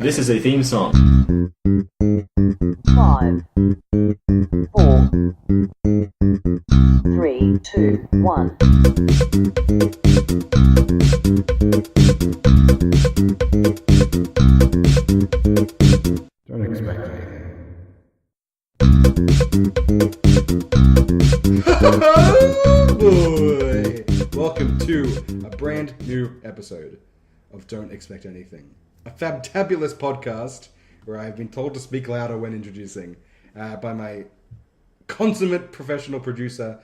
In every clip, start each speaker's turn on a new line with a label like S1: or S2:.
S1: This is a theme song.
S2: 5, 4, 3, 2, 1.
S3: Don't expect anything. Oh boy! Welcome to a brand new episode of Don't Expect Anything. A fantabulous podcast where I have been told to speak louder when introducing by my consummate professional producer.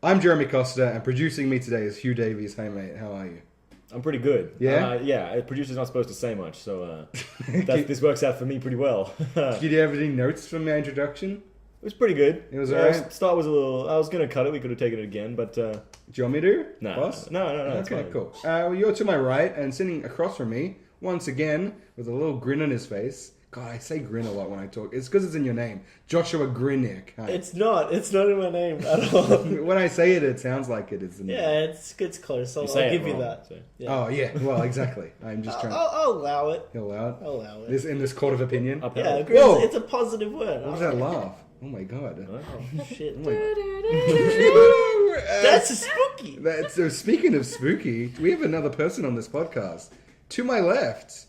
S3: I'm Jeremy Costa, and producing me today is Hugh Davies. Hey mate, how are you?
S1: I'm pretty good.
S3: Yeah?
S1: Yeah, a producer's not supposed to say much, so this works out for me pretty well.
S3: Did you have any notes from my introduction?
S1: It was pretty good.
S3: It was
S1: yeah,
S3: alright?
S1: Start was a little... I was going to cut it. We could have taken it again, but...
S3: Do you want me to?
S1: No.
S3: Boss?
S1: No. It's
S3: Okay,
S1: fine.
S3: cool. Well, you're to my right, and sitting across from me, once again, with a little grin on his face. God, I say grin a lot when I talk. It's because it's in your name. Joshua Grinnick. Hi.
S4: It's not in my name at all.
S3: When I say it, it sounds like it is in
S4: Yeah, it's close. I'll
S1: say it
S4: give you
S1: wrong,
S4: that.
S1: so.
S4: Yeah.
S3: Oh, yeah. Well, exactly. I'm just trying to...
S4: I'll allow it.
S3: You'll allow it?
S4: I'll allow it.
S3: This, in this court of opinion?
S1: Upheld.
S4: Yeah, agree.
S3: Whoa!
S4: It's a positive word.
S3: What was that laugh? Oh, my God.
S4: Oh, shit.
S3: That's
S4: That's spooky.
S3: So speaking of spooky, we have another person on this podcast. To my left,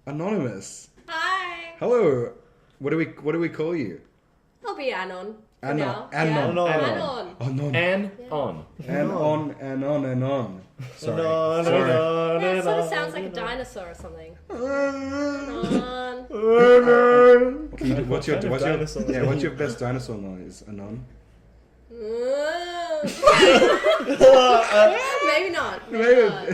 S3: Anonymous.
S5: Hi.
S3: Hello. What do we call you?
S5: I'll be Anon. for
S3: Anon.
S5: now.
S3: Anon.
S5: Yeah.
S4: Anon.
S5: Anon.
S3: Anon.
S1: And
S5: Yeah.
S1: on.
S3: And on. Sorry.
S4: No,
S3: Sorry.
S5: Yeah, it sort of sounds like a dinosaur or something. Anon.
S3: What's your
S1: dinosaur.
S3: yeah? What's your best dinosaur noise, Anon?
S5: Maybe not. Maybe not.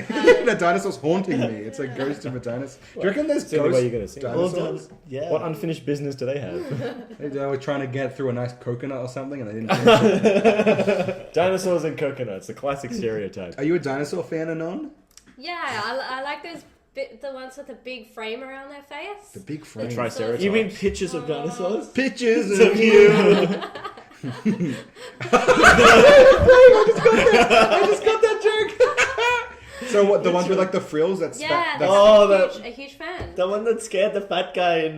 S3: The dinosaur's haunting me. It's a ghost of a dinosaur. Do you reckon there's
S1: It's the only way you're
S3: ghost
S1: gonna sing.
S3: dinosaurs?
S4: Yeah.
S1: What unfinished business do they have?
S3: They were trying to get through a nice coconut or something, and they didn't. Finish it.
S1: Dinosaurs and coconuts, the classic stereotype.
S3: Are you a dinosaur fan, Anon?
S5: Yeah, I like those. The ones with the big frame around their face.
S3: The big frame.
S1: Triceratops.
S4: You mean pictures of dinosaurs?
S3: Pictures
S4: of
S3: of you. I just got that joke. So what? The ones with like the frills? That's
S5: Yeah,
S3: that's
S4: Oh,
S5: a huge fan.
S4: The one that scared the fat guy in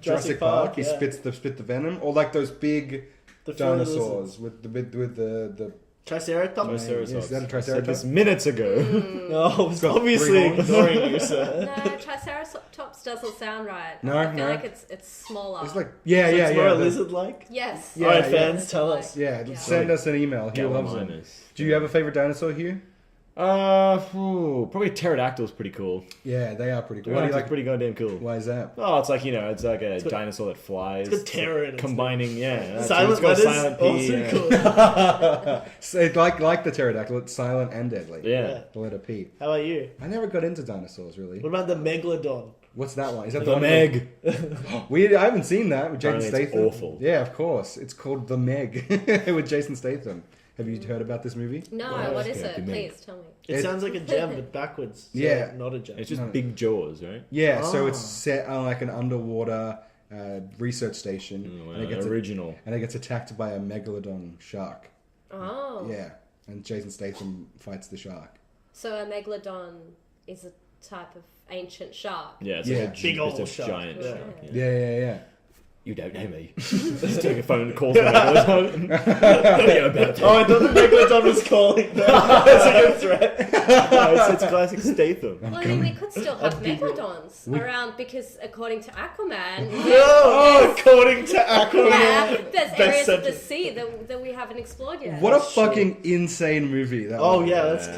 S3: Jurassic Park. He
S4: yeah.
S3: spit the venom, or like those big
S4: The frilly
S3: dinosaurs with the.
S4: Triceratops?
S1: Triceratops.
S3: Is that a
S1: I said
S3: Triceratops?
S1: this minutes ago.
S4: No, it's
S3: got
S4: obviously
S3: three horns.
S4: ignoring you, sir.
S5: No, Triceratops doesn't sound right.
S3: No,
S5: I feel
S3: no.
S5: like it's smaller.
S3: It's like yeah.
S4: It's more a
S3: the-
S4: lizard-like?
S5: Yes.
S3: Yeah,
S4: Alright,
S3: yeah.
S4: fans, tell us.
S3: Yeah,
S5: Yeah.
S3: send us an email. Hugh loves them.
S1: Carolinas.
S3: Do you have a favorite dinosaur, Hugh?
S1: Probably pterodactyl's pretty cool.
S3: Yeah, they are pretty cool. Why do you
S1: Pterodactyl's
S3: like?
S1: pretty goddamn cool.
S3: Why is that?
S1: Oh, it's like, it's like a dinosaur that flies.
S4: It's got terror in it.
S1: Combining, yeah.
S4: Silent
S1: it's got
S4: letters,
S1: silent P,
S4: also
S1: yeah.
S4: cool.
S3: So it's like the pterodactyl, it's silent and deadly.
S1: Yeah.
S3: The letter P.
S4: How about you?
S3: I never got into dinosaurs really.
S4: What about the megalodon?
S3: What's that one? Is that
S1: The
S3: one
S1: Meg.
S3: I haven't seen that with Jason
S1: Apparently it's
S3: Statham.
S1: awful.
S3: Yeah, of course. It's called The Meg with Jason Statham. Have you heard about this movie?
S5: No,
S1: Well,
S5: what is
S1: yeah,
S5: it?
S1: good man.
S5: Please tell me.
S4: It sounds like a gem, but backwards. So
S3: Yeah.
S4: Not a gem.
S1: It's just
S3: No.
S1: big jaws, right?
S3: Yeah, so it's
S4: Ah.
S3: set on like an underwater research station,
S1: Oh,
S3: and it gets
S1: original.
S3: and it gets attacked by a megalodon shark.
S5: Oh.
S3: Yeah, and Jason Statham fights the shark.
S5: So a megalodon is a type of ancient shark.
S1: Yeah, it's
S3: Yeah.
S1: like a
S4: Big old
S1: it's a
S4: shark.
S1: giant
S4: Yeah.
S1: shark.
S3: Yeah.
S1: You don't know me. Just take a phone call from megalodon. Yeah, about that.
S4: Oh, I thought the megalodon was calling. That's a good threat.
S1: No, it's Classic Statham.
S5: Well, I mean, we could still have megalodons around because, according to Aquaman,
S4: Oh, according to Aquaman.
S5: there's
S4: Best
S5: areas of the
S4: sentence.
S5: sea that we haven't explored yet.
S3: What a
S4: That's true.
S3: fucking insane movie that
S4: Oh
S3: was.
S4: yeah, let's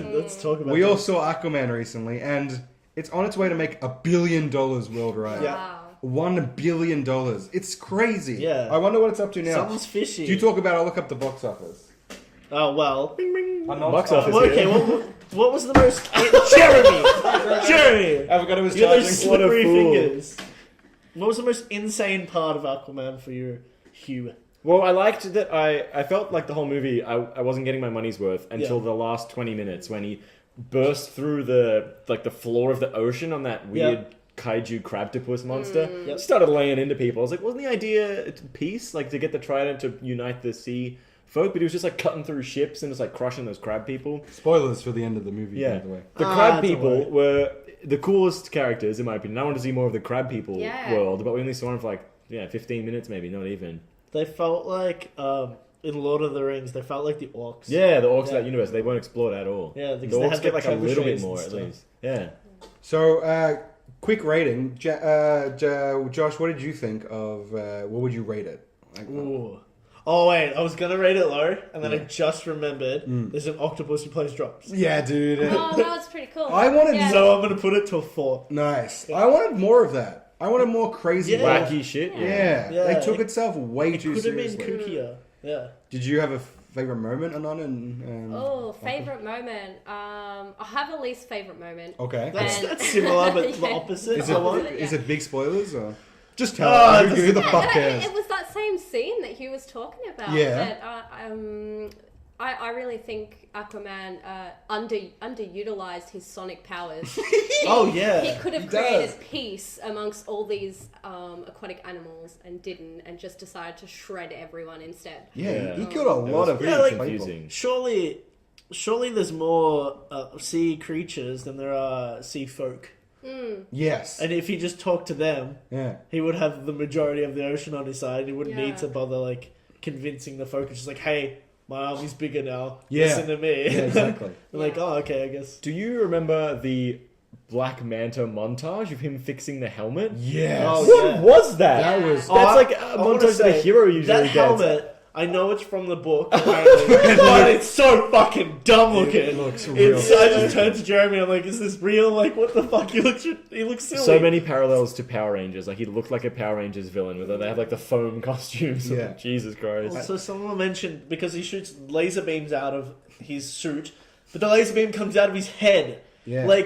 S4: talk about.
S3: We
S4: that.
S3: all saw Aquaman recently, and it's on its way to make $1 billion worldwide.
S4: Yeah.
S5: Wow.
S3: $1 billion. It's crazy.
S4: Yeah.
S3: I wonder what it's up to now.
S4: Something's fishy.
S3: Do you talk about it? I'll look up the box office.
S4: Oh well.
S1: Box office.
S4: Well, okay, what was the most? Jeremy.
S3: I forgot it was
S4: You're those
S3: charging.
S1: What a
S4: slippery
S1: fool.
S4: fingers. What was the most insane part of Aquaman for you, Hugh?
S1: Well, I liked that I felt like the whole movie, I wasn't getting my money's worth until
S4: Yeah.
S1: the last 20 minutes when he burst through the floor of the ocean on that weird kaiju crabtopus monster.
S4: Yep.
S1: Started laying into people. I was like, wasn't the idea peace? Like to get the trident to unite the sea folk? But he was just like cutting through ships and just like crushing those crab people.
S3: Spoilers for the end of the movie, by the way.
S1: The crab
S4: don't
S1: people
S4: worry.
S1: were the coolest characters, in my opinion. I want to see more of the crab people world, but we only saw him for 15 minutes, maybe, not even.
S4: They felt like in Lord of the Rings, they felt like the orcs.
S1: Yeah, the orcs of that universe, they weren't explored at all.
S4: Yeah,
S1: the
S4: because they
S1: orcs
S4: had
S1: get
S4: like
S1: a little bit
S4: trebuchets
S1: more
S4: and
S1: at
S4: stuff.
S1: least. Yeah.
S3: So, quick rating. Josh, what did you think of? What would you rate it?
S4: Ooh. Oh wait, I was gonna rate it low, and then I just remembered there's an octopus who plays drums.
S3: Yeah, dude.
S5: Oh, that was pretty cool.
S3: I wanted
S4: So I'm gonna put it to a 4.
S3: Nice. I wanted more of that. I wanted more crazy,
S4: Yeah.
S1: Wacky shit.
S3: Yeah.
S4: Yeah.
S3: They took itself way
S4: It
S3: too
S4: could have been
S3: seriously.
S4: kookier. Yeah.
S3: Did you have a favorite moment, Anon?
S5: Favorite moment. I have a least favorite moment.
S3: Okay.
S4: That's similar, but the opposite.
S3: Is
S5: Yeah.
S3: it, is it big spoilers or just tell
S4: Oh,
S3: us? Who the fuck
S5: And
S3: cares?
S5: it was that same scene that he was talking about.
S3: Yeah.
S5: That, I really think Aquaman underutilized his sonic powers.
S4: Oh yeah.
S5: He could have
S3: He
S5: created
S3: does.
S5: peace amongst all these aquatic animals and didn't, and just decided to shred everyone instead.
S3: Yeah, he
S1: Yeah.
S3: killed a lot of
S4: Yeah, like-
S3: people.
S1: Confusing.
S4: Surely there's more sea creatures than there are sea folk.
S3: Yes.
S4: And if he just talked to them,
S3: Yeah.
S4: he would have the majority of the ocean on his side. He wouldn't
S5: Yeah.
S4: need to bother convincing the folk. It's just like, hey, my army's bigger now.
S3: Yeah.
S4: Listen to me.
S3: Yeah, exactly.
S4: I'm like, oh, okay, I guess.
S1: Do you remember the Black Manta montage of him fixing the helmet?
S3: Yes.
S4: Oh,
S1: What
S4: yeah.
S1: was that?
S3: That was-
S1: That's
S4: I-
S1: like a
S4: I wanna
S1: montage that a
S4: say,
S1: hero usually
S4: that
S1: gets.
S4: helmet, I know it's from the book, apparently, but it's so fucking dumb looking.
S3: It looks real.
S4: I just turned to Jeremy. I'm like, is this real? Like, what the fuck? He looks silly.
S1: So many parallels to Power Rangers. Like, he looked like a Power Rangers villain, where they have the foam costumes.
S3: Yeah.
S1: Jesus Christ.
S4: Also, someone mentioned because he shoots laser beams out of his suit, but the laser beam comes out of his head.
S3: Yeah.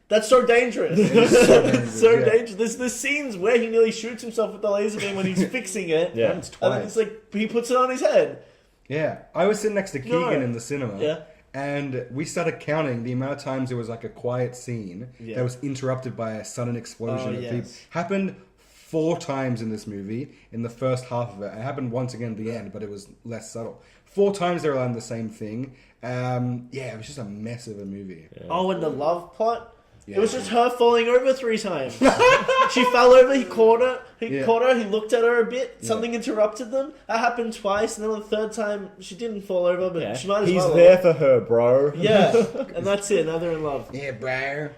S4: That's so dangerous.
S3: so dangerous,
S4: So
S3: yeah.
S4: dangerous. There's scenes where he nearly shoots himself with the laser beam when he's fixing it.
S1: Yeah.
S3: Happens
S4: And
S3: twice.
S4: it's like he puts it on his head.
S3: Yeah, I was sitting next to Keegan
S4: No.
S3: in the cinema.
S4: Yeah.
S3: And we started counting the amount of times there was a quiet scene
S4: Yeah.
S3: that was interrupted by a sudden explosion
S4: Oh,
S3: of
S4: yes.
S3: people. Happened 4 times in this movie in the first half of it. It happened once again at the end, but it was less subtle. 4 times they were on the same thing. It was just a mess of a movie.
S4: Oh, and the love plot.
S3: Yeah.
S4: It was just her falling over 3 times. She fell over. He caught her. He
S3: Yeah.
S4: caught her. He looked at her a bit. Something interrupted them. That happened twice, and then the 3rd time she didn't fall over, but
S1: Yeah.
S4: she might as
S1: He's
S4: well.
S1: there for her, bro.
S4: Yeah, and that's it. Now they're in love.
S3: Yeah, bro.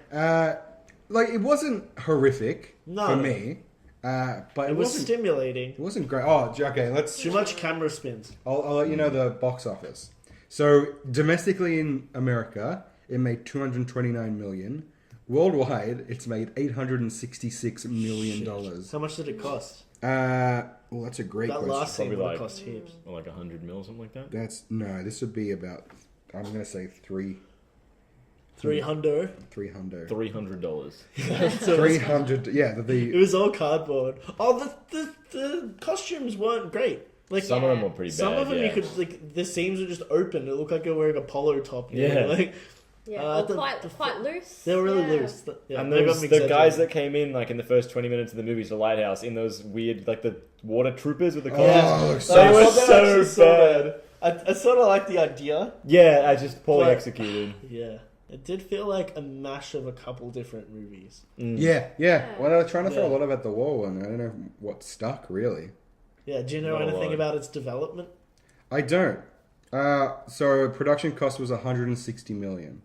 S3: It wasn't horrific
S4: No.
S3: for me, but
S4: It was
S3: wasn't.
S4: stimulating.
S3: It wasn't great. Oh, okay. Let's.
S4: Too much camera spins.
S3: I'll let you know the box office. So domestically in America, it made 229 million. Worldwide, it's made 866 million dollars.
S4: How much did it cost?
S3: Well, that's a great
S4: That
S3: question.
S4: last scene
S1: Probably
S4: would
S1: like-
S4: have cost heaps.
S1: Or like 100 mil, something like that.
S3: This would be about. I'm gonna say
S4: 300.
S3: 300.
S1: $300.
S3: 300. Yeah,
S4: It was all cardboard. Oh, the costumes weren't great. Like
S1: Some of them were pretty bad.
S4: some of them
S1: yeah.
S4: you could the seams were just open. It looked like they were wearing a polo top.
S1: Yeah.
S5: Yeah,
S4: Uh,
S5: or
S4: the-
S5: quite loose.
S4: They were really
S5: Yeah.
S4: loose. Yeah,
S1: And
S4: maybe
S1: those,
S4: I'm
S1: the
S4: exaggerating.
S1: guys that came in in the first 20 minutes of the movie to the lighthouse in those weird the water troopers with the costumes.
S3: Oh,
S4: They
S3: so
S4: were
S1: so
S4: so
S1: bad.
S4: bad. I sort of like the idea.
S1: Yeah, I just poorly
S4: But-
S1: executed.
S4: Yeah, it did feel like a mash of a couple different movies.
S3: yeah. Well, I was trying to throw a
S4: Yeah.
S3: lot at the wall, and I don't know what stuck really.
S4: Yeah, do you know
S1: Not a
S4: anything
S1: lot.
S4: about its development?
S3: I don't. So production cost was 160 million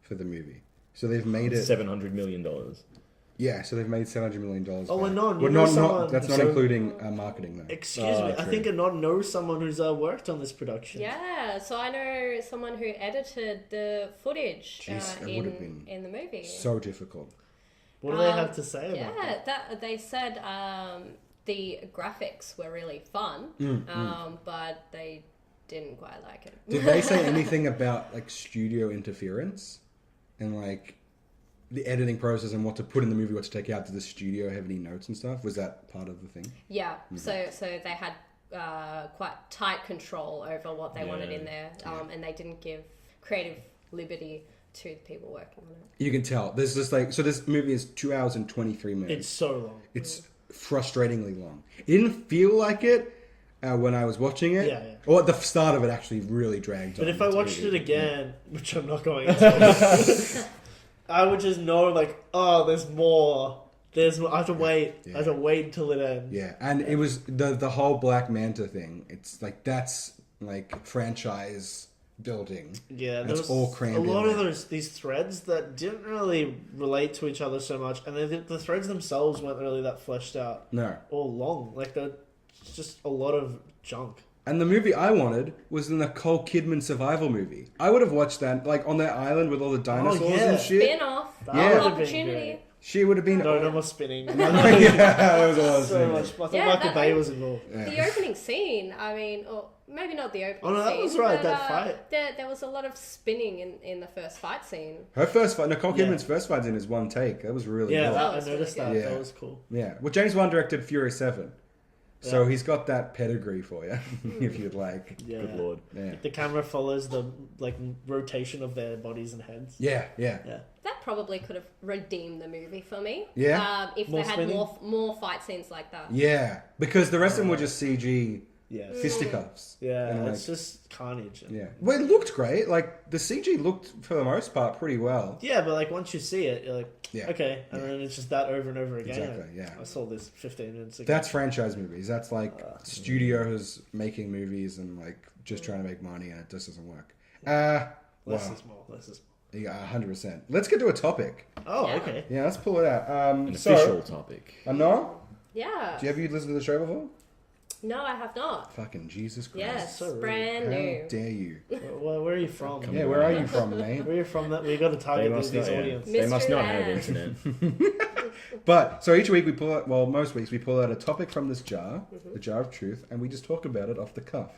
S3: for the movie. So they've made it.
S1: $700 million.
S3: Yeah, so they've made $700 million.
S4: Oh,
S3: back.
S4: Anon, you
S3: Well,
S4: know
S3: not,
S4: someone-
S3: that's not
S1: So-
S3: including marketing though.
S4: Excuse me, I
S3: true.
S4: think Anon knows someone who's worked on this production.
S5: Yeah, so I know someone who edited the footage
S3: Jeez, that would've been
S5: in the movie.
S3: So difficult.
S4: What do they have to say about
S5: Yeah,
S4: that?
S5: they said the graphics were really fun, but they didn't quite like it.
S3: Did they say anything about studio interference and the editing process and what to put in the movie, what to take out? Did the studio have any notes and stuff? Was that part of the thing?
S5: Yeah, so they had quite tight control over what they wanted in there, and they didn't give creative liberty to the people working on it.
S3: You can tell. There's just so this movie is 2 hours and 23 minutes.
S4: It's so long.
S3: It's frustratingly long. It didn't feel like it when I was watching it.
S4: Yeah.
S3: Or at the start of it actually really dragged
S4: But
S3: on.
S4: if I
S3: It's
S4: watched
S3: really-
S4: it again, which I'm not going to, I would just know, like, oh, there's more. I have to wait.
S3: Yeah.
S4: I have to wait until it ends.
S3: Yeah, and it was the whole Black Manta thing. It's like that's like franchise building.
S4: Yeah,
S3: And
S4: there
S3: it's
S4: was
S3: all crammed
S4: a lot
S3: in
S4: of
S3: there.
S4: these threads that didn't really relate to each other so much, and the threads themselves weren't really that fleshed out
S3: No.
S4: or long. Like, they're just a lot of junk.
S3: And the movie I wanted was the Nicole Kidman survival movie. I would have watched that, like, on that island with all the dinosaurs
S4: yeah.
S3: and shit.
S5: Spin off.
S3: Yeah.
S5: Opportunity.
S3: She would have been...
S4: No more spinning.
S3: yeah, that was awesome.
S4: So much. I thought
S5: Yeah,
S4: Michael
S5: that-
S4: Bay was involved.
S5: The opening scene, I mean, or maybe not the opening
S4: Oh, no, that
S5: scene.
S4: was right,
S5: but,
S4: that fight.
S5: There was a lot of spinning in the first fight scene.
S3: Her first fight, Nicole
S4: Yeah.
S3: Kidman's first fight in is one take. That was really
S4: Yeah,
S3: cool.
S5: That
S4: I
S5: was
S4: noticed
S5: really
S4: that.
S3: good.
S4: That
S3: Yeah.
S4: was cool.
S3: Yeah. Well, James Wan directed Fury 7. So
S4: Yeah.
S3: he's got that pedigree for you, if you'd like.
S4: Yeah.
S1: Good lord.
S3: Yeah.
S4: The camera follows the rotation of their bodies and heads.
S3: Yeah, yeah.
S4: Yeah.
S5: That probably could have redeemed the movie for me.
S3: Yeah?
S5: If
S4: More
S5: they had
S4: spinning?
S5: more fight scenes like that.
S3: Yeah. Because the rest of them were just CG
S4: Yeah.
S3: fisticuffs.
S4: Yeah,
S3: And,
S4: it's just carnage.
S3: Yeah. Well, it looked great. Like, the CG looked, for the most part, pretty well.
S4: Yeah, but like once you see it, you're like,
S3: Yeah.
S4: okay, and then it's just that over and over again.
S3: Exactly,
S4: Like,
S3: yeah.
S4: I saw this 15 minutes ago.
S3: That's franchise movies. That's like studios making movies and like just trying to make money and it just doesn't work.
S4: Less
S3: Wow.
S4: is more. Less is
S3: Yeah, 100%. Let's get to a topic.
S4: more. Oh,
S5: Yeah.
S4: okay.
S3: Yeah, let's pull it out.
S1: An official topic.
S3: Anon,
S5: Yeah.
S3: have you listened to the show before?
S5: No, I have not.
S3: Fucking Jesus Christ.
S5: Yes,
S4: so rude.
S5: brand
S3: How
S5: new.
S3: dare you?
S4: Where are you from?
S3: Yeah, where are you from, mate?
S4: Where are you from? That we got to
S1: They
S4: target
S1: must
S4: these
S1: not, yeah.
S4: audience.
S1: They must
S5: Mystery
S1: not have
S5: land.
S1: internet.
S3: But, so each week we pull out, well, most weeks we pull out a topic from this jar, the jar of truth, and we just talk about it off the cuff.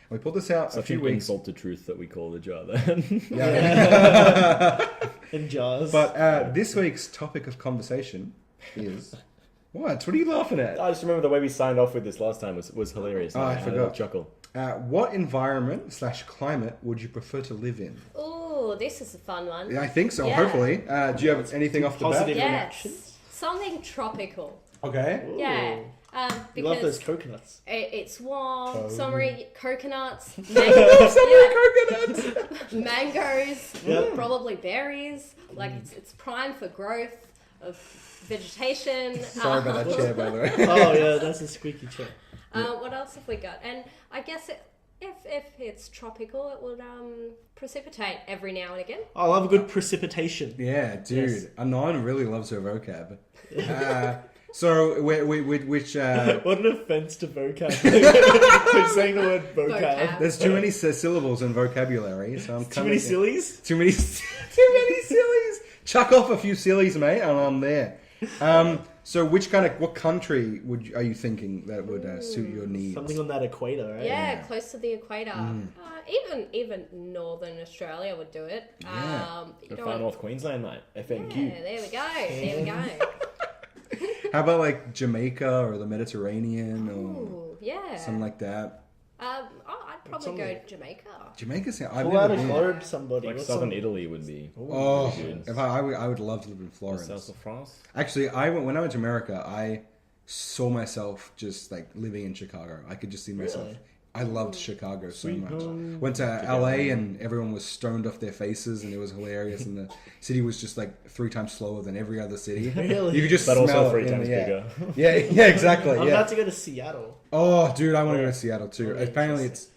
S3: And we pulled this out a
S1: Such
S3: few
S1: an
S3: weeks.
S1: insult to truth that we call the jar then.
S3: Yeah.
S4: In jars.
S3: But this week's topic of conversation is... What are you laughing at?
S1: I just remember the way we signed off with this last time was hilarious.
S3: Oh, I
S1: had a
S3: forgot.
S1: chuckle.
S3: What environment / climate would you prefer to live in?
S5: Ooh, this is a fun one.
S3: Yeah, I think so,
S5: Yeah.
S3: hopefully. Do you have anything off the
S4: Positive
S3: bat?
S4: reaction.
S5: Yes. Something tropical.
S3: Okay.
S4: Ooh.
S5: Yeah.
S4: You love those
S5: Because
S4: coconuts.
S5: it's warm, summery coconuts,
S3: Coconuts!
S5: mangoes,
S4: Yeah.
S5: probably berries. Like it's prime for growth of vegetation.
S3: Sorry about that chair, by the way.
S4: Oh yeah, that's a squeaky chair.
S5: What else have we got? And I guess if it's tropical, it would precipitate every now and again.
S4: I love a good precipitation.
S3: Yeah, dude.
S4: Yes.
S3: Anon really loves her vocab. So, which...
S4: What an offense to vocab. For saying the word vocab.
S5: Vocab.
S3: There's too many syllables in vocabulary, so I'm
S4: Too many sillies?
S3: Too many sillies. Chuck off a few sillies, mate, and I'm there. So what country are you thinking that would suit your needs?
S4: Something on that equator, right?
S5: Yeah, close to the equator. Even northern Australia would do it.
S3: Yeah.
S5: You
S1: The
S5: don't
S1: far
S5: want-
S1: North Queensland, mate. FNQ.
S5: Yeah, there we go. There we go.
S3: How about like Jamaica or the Mediterranean or
S5: Ooh, yeah.
S3: something like that?
S5: I'd probably go
S4: something-
S5: Jamaica.
S3: Jamaica sound. I've
S4: Pull out
S3: never
S4: a
S3: been.
S4: globe, somebody.
S1: Like
S4: What's
S1: southern
S4: some-
S1: Italy would be.
S3: Oh,
S1: Good.
S3: if I would love to live in Florence.
S1: South of France.
S3: Actually, when I went to America, I saw myself just like living in Chicago. I could just see myself.
S4: Really?
S3: I loved Chicago so
S1: Sweet
S3: much.
S1: home.
S3: Went to LA and everyone was stoned off their faces and it was hilarious. And the city was just like 3 times slower than every other city.
S4: Really?
S3: You could just
S1: But
S3: smell
S1: also
S3: it
S1: 3
S3: in
S1: times
S3: the air.
S1: bigger.
S3: Yeah, exactly.
S4: I'm
S3: Yeah.
S4: about to go to Seattle.
S3: Oh, dude, I want to go to Seattle too.
S4: Okay,
S3: Apparently, it's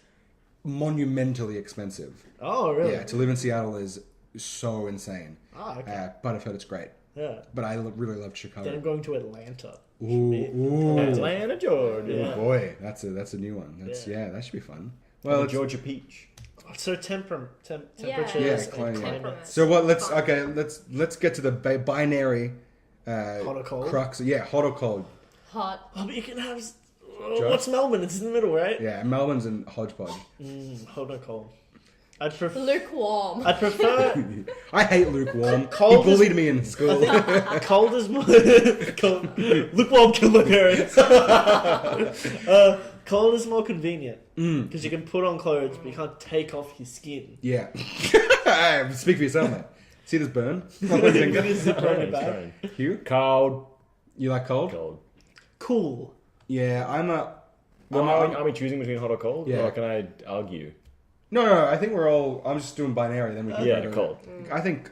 S3: monumentally expensive.
S4: Oh, really?
S3: Yeah, to live in Seattle is so insane.
S4: Ah, okay.
S3: But I've heard it's great.
S4: Yeah.
S3: But I really love
S4: Then I'm
S3: Chicago.
S4: going to Atlanta.
S3: Ooh.
S1: Atlanta, Georgia.
S4: Yeah.
S3: Boy, that's a new one. That's
S4: Yeah.
S3: that should be fun.
S1: Well,
S3: Well,
S1: the
S3: it's-
S1: Georgia peach.
S4: So temperatures
S3: Yeah,
S4: and
S3: climate.
S4: climates.
S3: so what? Let's get to the binary
S4: Hot or cold?
S3: crux. Yeah, hot or cold.
S5: Hot.
S4: Oh, but you can have...
S3: Josh?
S4: what's Melbourne? It's in the middle, right?
S3: Yeah, Melbourne's and hodgepodge.
S4: Hot or cold? I'd prefer...
S5: Lukewarm.
S4: I'd prefer...
S3: I hate lukewarm.
S4: Cold
S3: he
S4: is-
S3: bullied me in school.
S4: cold is more... cold. Lukewarm killed my parents. Cold is more convenient. Because you can put on clothes, but you can't take off your skin.
S3: Yeah. Speak for yourself, mate. See this burn?
S4: You can just zip around your
S1: It's
S4: back.
S1: fine.
S3: Hugh?
S1: Cold.
S3: You like cold?
S1: Cold.
S4: Cool.
S3: Yeah, I'm a...
S1: Well,
S3: I'm-
S1: are we choosing between hot or cold?
S3: Yeah.
S1: Or can I argue?
S3: No. I think we're all. I'm just doing binary. Then we can
S1: Yeah,
S3: go to-
S1: cold.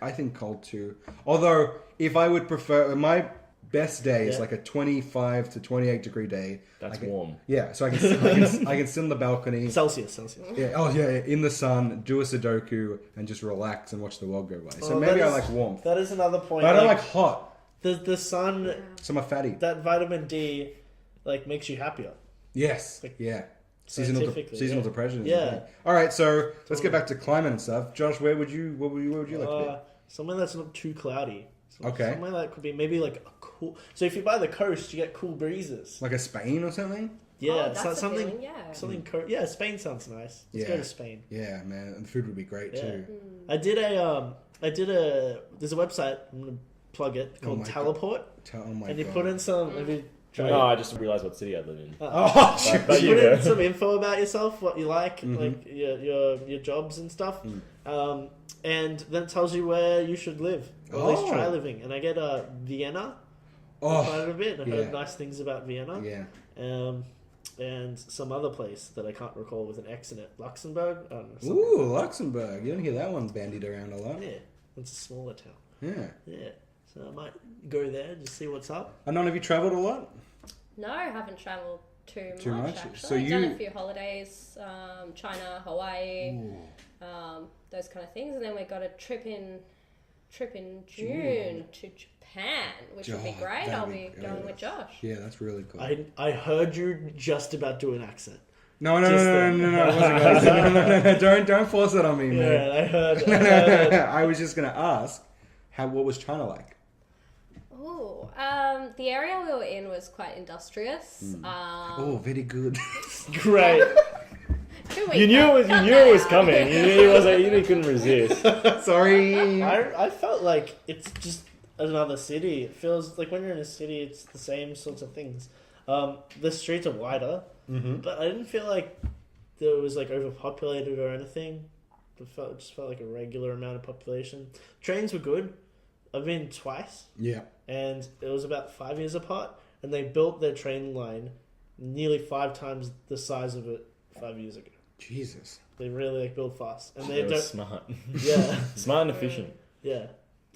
S3: I think cold too. Although, if I would prefer, my best day is like a 25 to 28 degree day.
S1: That's warm.
S3: Yeah, so I can sit on the balcony.
S4: Celsius.
S3: Yeah, in the sun, do a Sudoku, and just relax and watch the world go by. So
S4: Oh,
S3: maybe
S4: that
S3: I
S4: is-
S3: like warmth.
S4: That is another point.
S3: But I don't like hot,
S4: the sun.
S3: so I'm a fatty.
S4: That vitamin D, like, makes you happier.
S3: Yes,
S4: Like,
S3: yeah. Seasonal
S4: scientifically,
S3: depression. Is
S4: Yeah.
S3: the thing. All right, so let's get back to climate and stuff. Josh, where would you like to
S4: Somewhere that's not too cloudy.
S3: Okay.
S4: Somewhere that could be maybe like a cool. So if you're by the coast, you get cool breezes.
S3: be? Like a Spain or something?
S4: Yeah,
S5: Oh,
S4: it's
S5: that's
S4: not
S5: a
S4: something.
S5: feeling, yeah.
S4: Something. Yeah, Spain sounds nice. Let's go
S3: Yeah.
S4: to Spain.
S3: Yeah, man, and the food would be great
S4: Yeah.
S3: too.
S4: I did a. There's a website. I'm gonna plug it called
S3: my God.
S4: Teleport,
S3: Oh my
S4: and you
S3: god!
S4: put in some. Have you tried
S1: No,
S4: it?
S1: I just realised what city I live in.
S3: Oh, shit.
S1: But
S4: You
S1: you
S4: put in
S1: go.
S4: some info about yourself, what you like,
S3: Mm-hmm.
S4: like your jobs and stuff,
S3: Mm.
S4: and then it tells you where you should live, or at least
S3: Oh.
S4: try living. And I get Vienna
S3: Oh,
S4: quite a bit. I
S3: yeah.
S4: heard nice things about Vienna,
S3: yeah.
S4: and some other place that I can't recall with an X in it, Luxembourg. I don't know, something.
S3: Ooh, Luxembourg. You don't hear that one bandied around a lot.
S4: Yeah, it's a smaller town.
S3: Yeah.
S4: Yeah, so I might go there just see what's up.
S3: Anon, have you travelled a lot?
S5: No, I haven't travelled too
S3: Too much?
S5: Actually,
S3: So
S5: I've done
S3: you-
S5: a few holidays, China, Hawaii, those kind of things, and then we got a trip in June to Japan, which would be
S3: Oh,
S5: great.
S3: that'd
S5: I'll
S3: be
S5: be
S3: great.
S5: going with Josh.
S3: Yeah, that's really cool.
S4: I heard you just about do an accent.
S3: No,
S4: Just
S3: it wasn't gonna- no, don't force it on me, man.
S4: Yeah, I heard.
S3: I was just gonna ask, what was China like?
S5: Ooh, the area we were in was quite industrious.
S3: Oh, very good.
S4: Great.
S1: You knew it was coming. You knew you couldn't resist.
S3: Sorry.
S4: I felt like it's just another city. It feels like when you're in a city, it's the same sorts of things. The streets are wider, but I didn't feel like there was like overpopulated or anything. It just felt like a regular amount of population. Trains were good. I've been twice,
S3: Yeah.
S4: and it was about 5 years apart, and they built their train line nearly 5 times the size of it 5 years ago.
S3: Jesus.
S4: They really like build fast, and they
S1: It
S4: don't.
S1: was smart.
S4: Yeah.
S1: Smart and efficient.
S4: Yeah.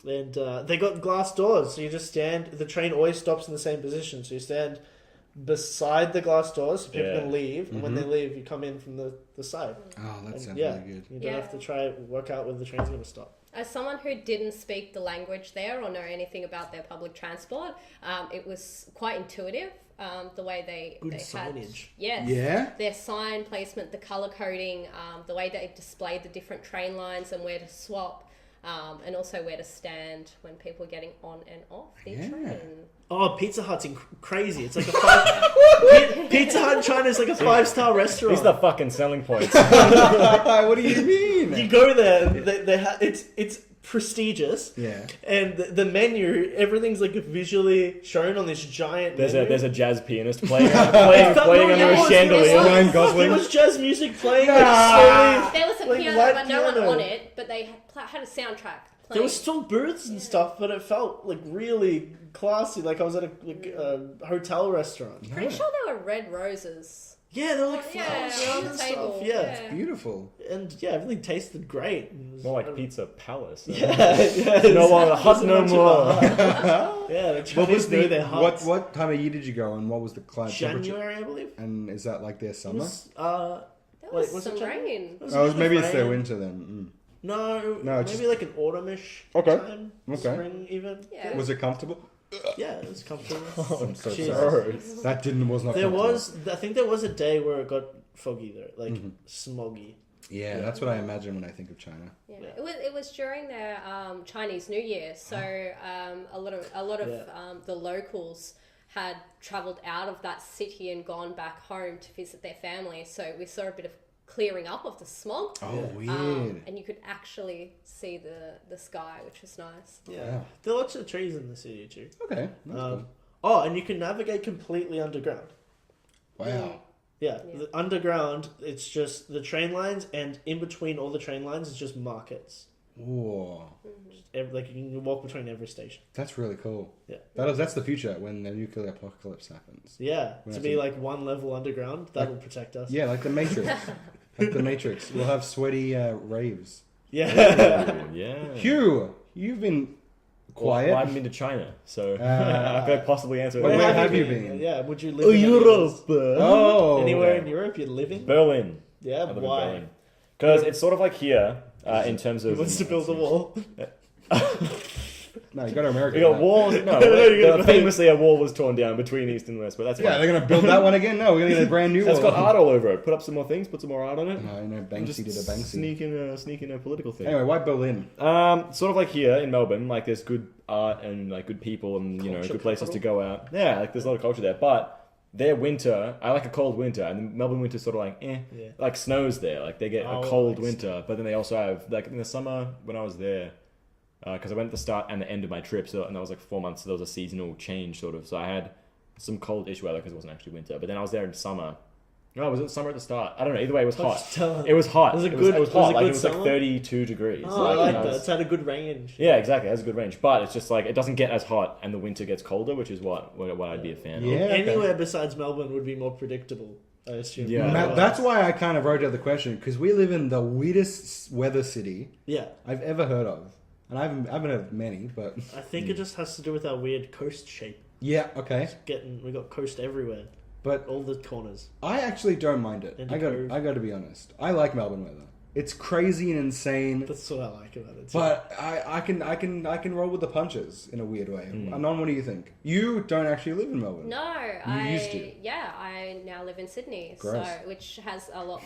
S4: And they got glass doors, so you just stand. The train always stops in the same position, so you stand beside the glass doors so people
S1: Yeah.
S4: can leave, and when they leave, you come in from the side.
S3: Oh, that
S4: And
S3: sounds
S4: yeah,
S3: really good.
S4: you don't have to try work out when the train's going to stop.
S5: As someone who didn't speak the language there or know anything about their public transport, it was quite intuitive. The way they
S4: Good
S5: had
S4: signage.
S5: yes,
S3: Yeah?
S5: their sign placement, the color coding, the way they displayed the different train lines and where to swap, and also where to stand when people are getting on and off the
S3: Yeah.
S5: train.
S4: Oh, Pizza Hut's crazy. It's like a Pizza Hut in China is like a 5-star restaurant.
S1: These are the fucking selling points.
S3: What do you mean?
S4: You go there, and it's prestigious.
S3: Yeah.
S4: And the menu, everything's like visually shown on this giant
S1: There's
S4: menu.
S1: a jazz pianist playing under a chandelier.
S3: Ryan
S4: There
S3: Gosling.
S4: was jazz music playing
S3: Nah.
S4: like
S5: There was a
S4: Like
S5: piano,
S4: light
S5: but no one
S4: piano.
S5: on it. But they had a soundtrack playing.
S4: there was still booths and stuff, but it felt like really classy, like I was at a hotel restaurant.
S5: Pretty sure there were red roses.
S4: Yeah, there were like
S5: Yeah,
S4: flowers
S5: on
S4: around
S5: the
S4: and
S5: table.
S4: stuff. Yeah.
S5: Yeah.
S3: Beautiful.
S4: And yeah, everything tasted great. It was-
S1: More like Pizza Palace.
S4: Yeah,
S1: No more hot, no
S4: much of
S1: more.
S4: Yeah, the
S3: What
S4: Chinese
S3: was
S4: know
S3: the
S4: their hearts.
S3: what time of year did you go and what was the climate temperature?
S4: January, I believe.
S3: And is that like their
S4: It
S3: summer?
S4: was,
S5: There
S4: Wait,
S5: was
S4: was it
S5: some
S4: January?
S5: rain.
S4: it was a
S3: Oh,
S4: bit of
S3: maybe it's their
S4: rain.
S3: winter then.
S4: No,
S3: No,
S4: maybe
S3: just-
S4: like an autumnish
S3: Okay.
S4: time.
S3: Okay.
S4: Spring even.
S5: Yeah.
S3: Was it comfortable?
S4: Yeah, it was comfortable.
S1: I'm so
S4: Cheers.
S1: sorry.
S3: That was not.
S4: There
S3: comfortable.
S4: I think there was a day where it got foggy though, like smoggy.
S3: Yeah, that's what I imagine when I think of China.
S5: Yeah.
S4: Yeah.
S5: It was during their Chinese New Year, so a lot of
S4: Yeah.
S5: the locals had travelled out of that city and gone back home to visit their family. So we saw a bit of clearing up of the smog,
S3: Oh,
S4: Yeah.
S3: weird.
S5: and you could actually see the sky, which was nice.
S4: Yeah,
S3: Wow.
S4: there are lots of trees in the city too.
S3: Okay. That's
S4: Oh, and you can navigate completely underground.
S3: cool. Wow.
S4: Yeah,
S5: Yeah.
S4: The underground, it's just the train lines, and in between all the train lines is just markets.
S3: Whoa.
S4: Like you can walk between every station.
S3: That's really cool.
S4: Yeah.
S3: That's the future when the nuclear apocalypse happens.
S4: Yeah,
S3: Well,
S4: to
S3: I
S4: be
S3: think-
S4: like one level underground, that'll protect us.
S3: Yeah, like the Matrix. Like the Matrix. We'll have sweaty raves.
S4: Yeah.
S1: Yeah.
S3: Hugh, you've been quiet.
S1: Well, I haven't been to China, so I could possibly answer.
S3: Where
S1: that.
S3: have you been?
S4: Yeah, would you live in
S1: Europe.
S3: Oh,
S4: anywhere
S1: yeah.
S4: in Europe you're living?
S1: Berlin.
S4: Yeah,
S1: I live in
S4: why?
S1: Berlin. Because it's sort of like here in terms
S4: He
S1: of.
S4: wants to build a wall.
S3: No, you go to America.
S1: We got
S3: right?
S1: walls. No, famously a wall was torn down between East and West, but that's
S3: Yeah,
S1: fine.
S3: they're gonna build that one again. No, we're gonna get a brand new
S1: That's
S3: one.
S1: got art all over it. Put up some more things. Put some more art on it.
S3: No, you know,
S1: Just
S3: Banksy did a Banksy.
S1: sneak in a political thing.
S3: Anyway, why Berlin?
S1: Sort of like here in Melbourne, like there's good art and like good people and
S4: Culture
S1: good places to
S4: capital.
S1: go out. Yeah, like there's a lot of culture there. But their winter, I like a cold winter, and the Melbourne winter's sort of like
S4: Yeah.
S1: like snows there. Like they get
S4: Oh,
S1: a cold
S4: like
S1: winter, but then they also have like in the summer when I was there. Because I went at the start and the end of my trip, and that was like 4 months. So there was a seasonal change, sort of. So I had some cold-ish weather because it wasn't actually winter. But then I was there in summer. No, was it summer at the start? I don't know. Either way, it was hot. It was hot.
S4: Was it
S1: It
S4: good?
S1: was hot. Like
S4: good
S1: it was like
S4: summer?
S1: 32 degrees.
S4: Oh, I like
S1: you know,
S4: that. It's had a good range.
S1: Yeah, exactly. It has a good range, but it's just like it doesn't get as hot, and the winter gets colder, which is what I'd be a fan
S3: Yeah.
S1: of.
S3: okay.
S4: Anywhere besides Melbourne would be more predictable, I assume.
S1: Yeah.
S3: That's why I kind of wrote out the question because we live in the weirdest weather city
S4: Yeah.
S3: I've ever heard of, and I haven't heard of many, but
S4: I think it just has to do with our weird coast shape.
S3: yeah, okay.
S4: We got coast everywhere.
S3: But
S4: All the corners.
S3: I actually don't mind it.
S4: And
S3: I
S4: the
S3: got to be honest. I like Melbourne weather. It's crazy and insane,
S4: That's what I like about it. too.
S3: but I can roll with the punches in a weird way. Anon, what do you think? You don't actually live in Melbourne.
S5: No,
S3: You used to.
S5: Yeah, I now live in Sydney,
S3: Gross.
S5: so which has a lot.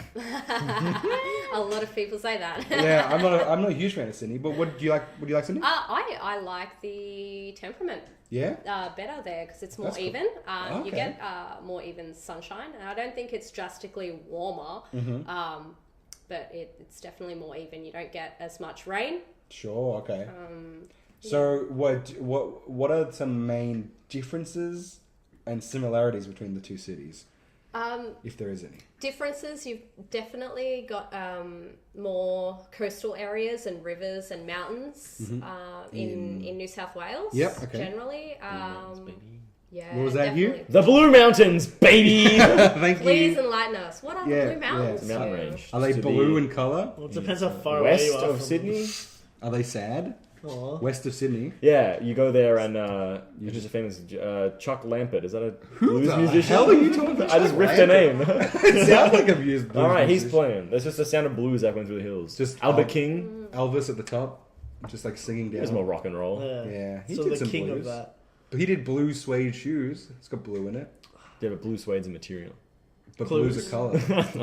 S5: A lot of people say that.
S3: Yeah, I'm not a huge fan of Sydney, but what do you like? What do you like Sydney?
S5: I like the temperament
S3: Yeah.
S5: better there because it's more
S3: That's cool.
S5: even.
S3: Okay.
S5: You get more even sunshine, and I don't think it's drastically warmer.
S3: Mm-hmm.
S5: But it's definitely more even. You don't get as much rain.
S3: Sure. Okay. So what are some main differences and similarities between the two cities, if there is any?
S5: Differences, you've definitely got more coastal areas and rivers and mountains in New South Wales.
S3: Yep, okay.
S5: Generally. Yeah,
S3: What was that, Hugh?
S5: definitely.
S1: The Blue Mountains, baby.
S3: Thank
S5: Please
S3: you.
S5: enlighten us. What are
S3: Yeah,
S5: the Blue Mountains?
S3: yeah.
S1: Mountain
S5: Hugh?
S1: range.
S3: Are they
S1: To
S3: blue
S1: be
S3: in color?
S4: Well, it depends how far away
S1: west
S4: you are
S1: of
S4: from
S1: Sydney.
S3: Are they sad?
S4: Aw.
S3: West of Sydney.
S1: Yeah, you go there and you're just a famous Chuck Lampert. Is that a blues
S3: the
S1: musician?
S3: hell are you talking about?
S1: I just
S3: Chuck
S1: riffed a name.
S3: It sounds like a blues.
S1: All right, he's
S3: musician.
S1: playing. There's just the sound of blues echoing through the hills.
S3: Just
S1: Albert
S3: Al-
S1: King.
S3: Elvis at the top, just like singing
S1: There's
S3: down.
S1: more rock and roll.
S3: Yeah, he
S4: so
S3: did
S4: the
S3: some
S4: king
S3: blues.
S4: of that.
S3: But he did blue suede shoes. It's got blue in it.
S1: Yeah, but blue suede's a material.
S3: But
S4: Clues.
S3: blues are color.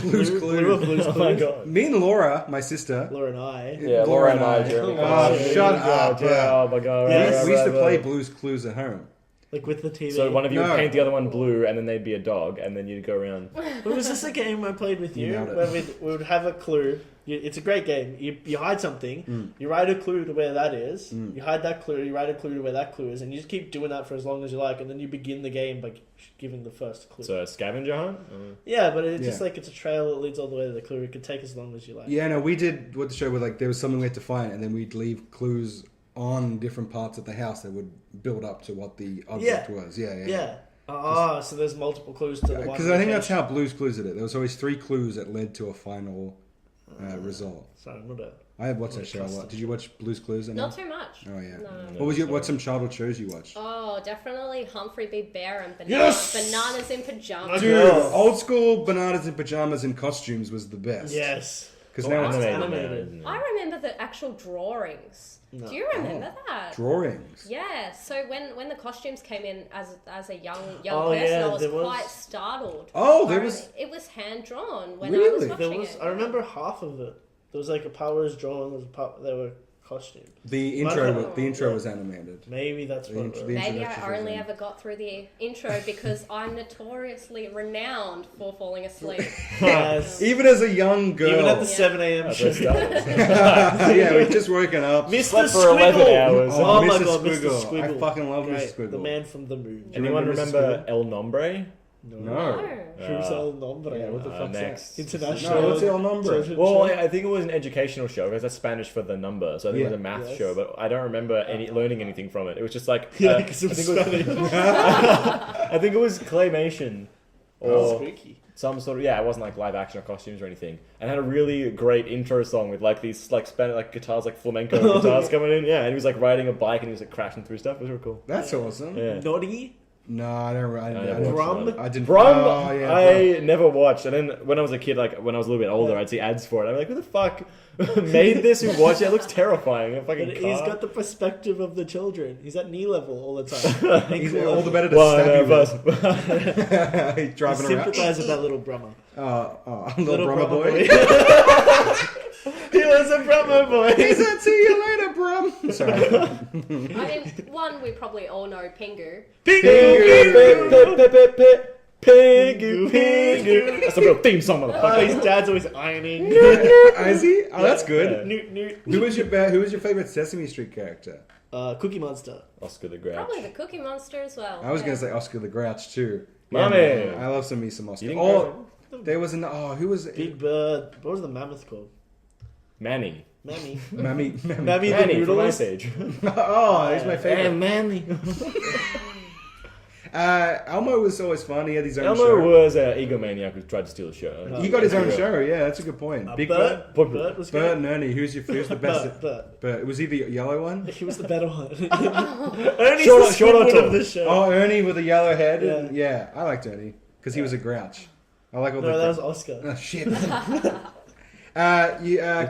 S3: Blues
S4: Blue of
S3: clues.
S4: Blues
S1: Oh my
S4: Clues.
S1: god.
S3: Me and Laura, my sister.
S4: Laura and I.
S1: Yeah, Laura and I, Jeremy.
S3: Oh,
S1: Clarkson.
S3: shut up.
S1: Oh my god.
S4: Yes.
S3: We used to play Blues Clues at home.
S4: Like with the TV.
S1: So one of you
S3: No.
S1: would paint the other one blue, and then they'd be a dog, and then you'd go around.
S4: But was this a game I played with you?
S3: You nailed it.
S4: Where we would have a clue. It's a great game. You hide something. You write a clue to where that is. You hide that clue. You write a clue to where that clue is, and you just keep doing that for as long as you like, and then you begin the game by giving the first clue.
S1: So a scavenger hunt?
S4: Yeah, but it's just
S3: Yeah.
S4: like it's a trail that leads all the way to the clue. It could take as long as you like.
S3: Yeah, no, we did what the show where like there was something we had to find, and then we'd leave clues on different parts of the house that would build up to what the object was. Yeah.
S4: Yeah. Oh, so there's multiple clues to the one.
S3: Because I think that's
S4: location.
S3: how Blues Clues did it. There was always 3 clues that led to a final result.
S4: Sorry, I'm not a.
S3: I have watched that show a lot. Did you watch Blues Clues?
S5: Not too much.
S3: Oh yeah.
S5: No.
S3: What's some childhood shows you watched?
S5: Oh, definitely Humphrey B. Bear and
S3: Yes!
S5: Bananas in Pajamas.
S3: Dude,
S4: Yes.
S3: old school bananas in pajamas and costumes was the best.
S4: Yes.
S3: Because now it's
S4: animated.
S5: I remember the actual drawings.
S4: No.
S5: Do you remember that?
S3: drawings.
S5: Yeah. So when the costumes came in as a young
S4: Oh,
S5: person,
S4: yeah,
S5: I was
S4: there was-
S5: quite startled.
S3: Oh, there
S5: Apparently,
S3: was-
S5: it was hand drawn when I
S3: Really?
S5: was
S4: There
S5: watching
S4: was.
S5: it.
S4: I remember half of it. There was like a power was drawn. There was a part. There were costumes.
S3: The
S4: Well, I
S3: intro,
S4: don't know.
S3: the intro
S4: Yeah.
S3: was animated.
S4: Maybe that's
S3: The
S4: what.
S3: intro-
S4: it
S3: the
S4: was.
S5: Maybe
S3: introduction
S5: I
S3: was
S5: only
S3: in.
S5: ever got through the intro because I'm notoriously renowned for falling asleep.
S4: Yes.
S3: Even as a young girl.
S4: Even at the
S5: Yeah.
S4: 7 a.m.
S1: That's
S4: show.
S1: what started.
S3: yeah, we've just woken up.
S4: Mr.
S1: Slept for 11
S4: Squiggle.
S1: hours.
S4: Oh, my
S3: Mr.
S4: god, Mr.
S3: Squiggle.
S4: Squiggle.
S3: I fucking love
S4: Great.
S3: Mr. Squiggle.
S4: The man from the moon.
S3: Do you
S1: Anyone
S3: remember
S1: remember
S3: Mr.
S1: El Nombre?
S3: No.
S4: Who's El Nombre?
S3: Yeah, what the fuck's
S1: next.
S3: that?
S4: International.
S3: No, what's El Nombre?
S4: children's
S1: Well,
S4: show?
S1: I think it was an educational show because that's Spanish for the number. So I think it was a math
S4: Yes.
S1: show, but I don't remember learning anything from it. It was just like
S4: Yeah, because it was
S1: I think
S4: Spanish.
S1: I think it was claymation. or
S4: spooky.
S1: some sort of it wasn't like live action or costumes or anything, and had a really great intro song with like these like Spanish like guitars, like flamenco guitars coming in. Yeah, and he was like riding a bike and he was like crashing through stuff. It was really cool.
S3: That's awesome.
S1: Yeah.
S4: Naughty.
S3: No, I don't. I
S1: never
S3: didn't.
S4: watched
S3: I didn't.
S1: Brum,
S3: Oh, yeah,
S1: I never watched. And then when I was a kid, like when I was a little bit older, I'd see ads for it. I'm like, who the fuck made this? Who watched it? It looks terrifying. A fucking
S4: But
S1: car.
S4: he's got the perspective of the children. He's at knee level all the time.
S3: He's all the better to
S1: One
S3: stab
S1: of
S3: you.
S1: us.
S3: He's driving around.
S4: Sympathize with that little Brummer.
S3: Little Brummer boy.
S4: He was a Brummer boy.
S3: He said, "See you later, Brum." Sorry.
S5: I mean, one we probably all know, Pingu.
S1: Pingu. That's a real theme song,
S4: Oh,
S1: motherfucker.
S4: his dad's always ironing.
S3: Is he? Oh, that's good.
S4: Newt, newt.
S3: Who was your favorite Sesame Street character?
S4: Cookie Monster.
S1: Oscar the Grouch.
S5: Probably the Cookie Monster as well.
S3: I was gonna say Oscar the Grouch too.
S1: Mommy.
S3: Man, I love some Oscar.
S1: You didn't
S3: Oh, there was an who was it?
S4: Big Bird. What was the mammoth called?
S1: Manny.
S4: Mammy.
S3: Mammy.
S4: Mammy the
S1: Manny from
S4: Noodles.
S1: Ice Age.
S3: Oh, he's my favorite.
S1: Manny.
S3: Elmo was always fun. He had his own
S1: Elmo
S3: show.
S1: was an egomaniac who tried to steal a show.
S3: He got his own show. Yeah, that's a good point. Big Bird.
S4: Bert was
S3: Bert
S4: good.
S3: and Ernie. Who's the best?
S4: Bert.
S3: Bert. Was he the yellow one?
S4: He was the better one. Ernie's
S1: Short-
S4: the
S1: short or
S4: Squidward
S1: tall?
S4: of the show.
S3: Oh, Ernie with the yellow head.
S4: Yeah.
S3: Yeah, I liked Ernie because he was a grouch. I like all the.
S4: No, that was Oscar.
S3: Oh, shit.
S1: Lieutenant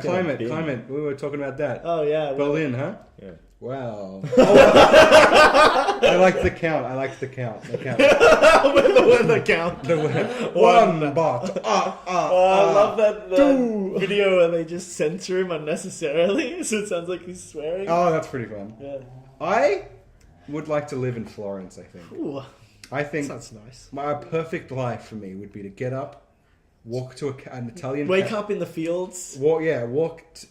S3: Climate.
S1: Ben.
S3: We were talking about that.
S4: Oh, yeah. well,
S3: Berlin, huh?
S1: Yeah.
S3: Wow. I like the count. The count.
S4: when the count.
S3: One bot.
S4: I love that video where they just censor him unnecessarily, so it sounds like he's swearing.
S3: Oh, that's pretty fun.
S4: Yeah.
S3: I would like to live in Florence, I think.
S4: Ooh,
S3: I think
S4: sounds nice.
S3: my perfect life for me would be to get up, walk to an Italian
S4: Wake up in the fields.
S3: Walk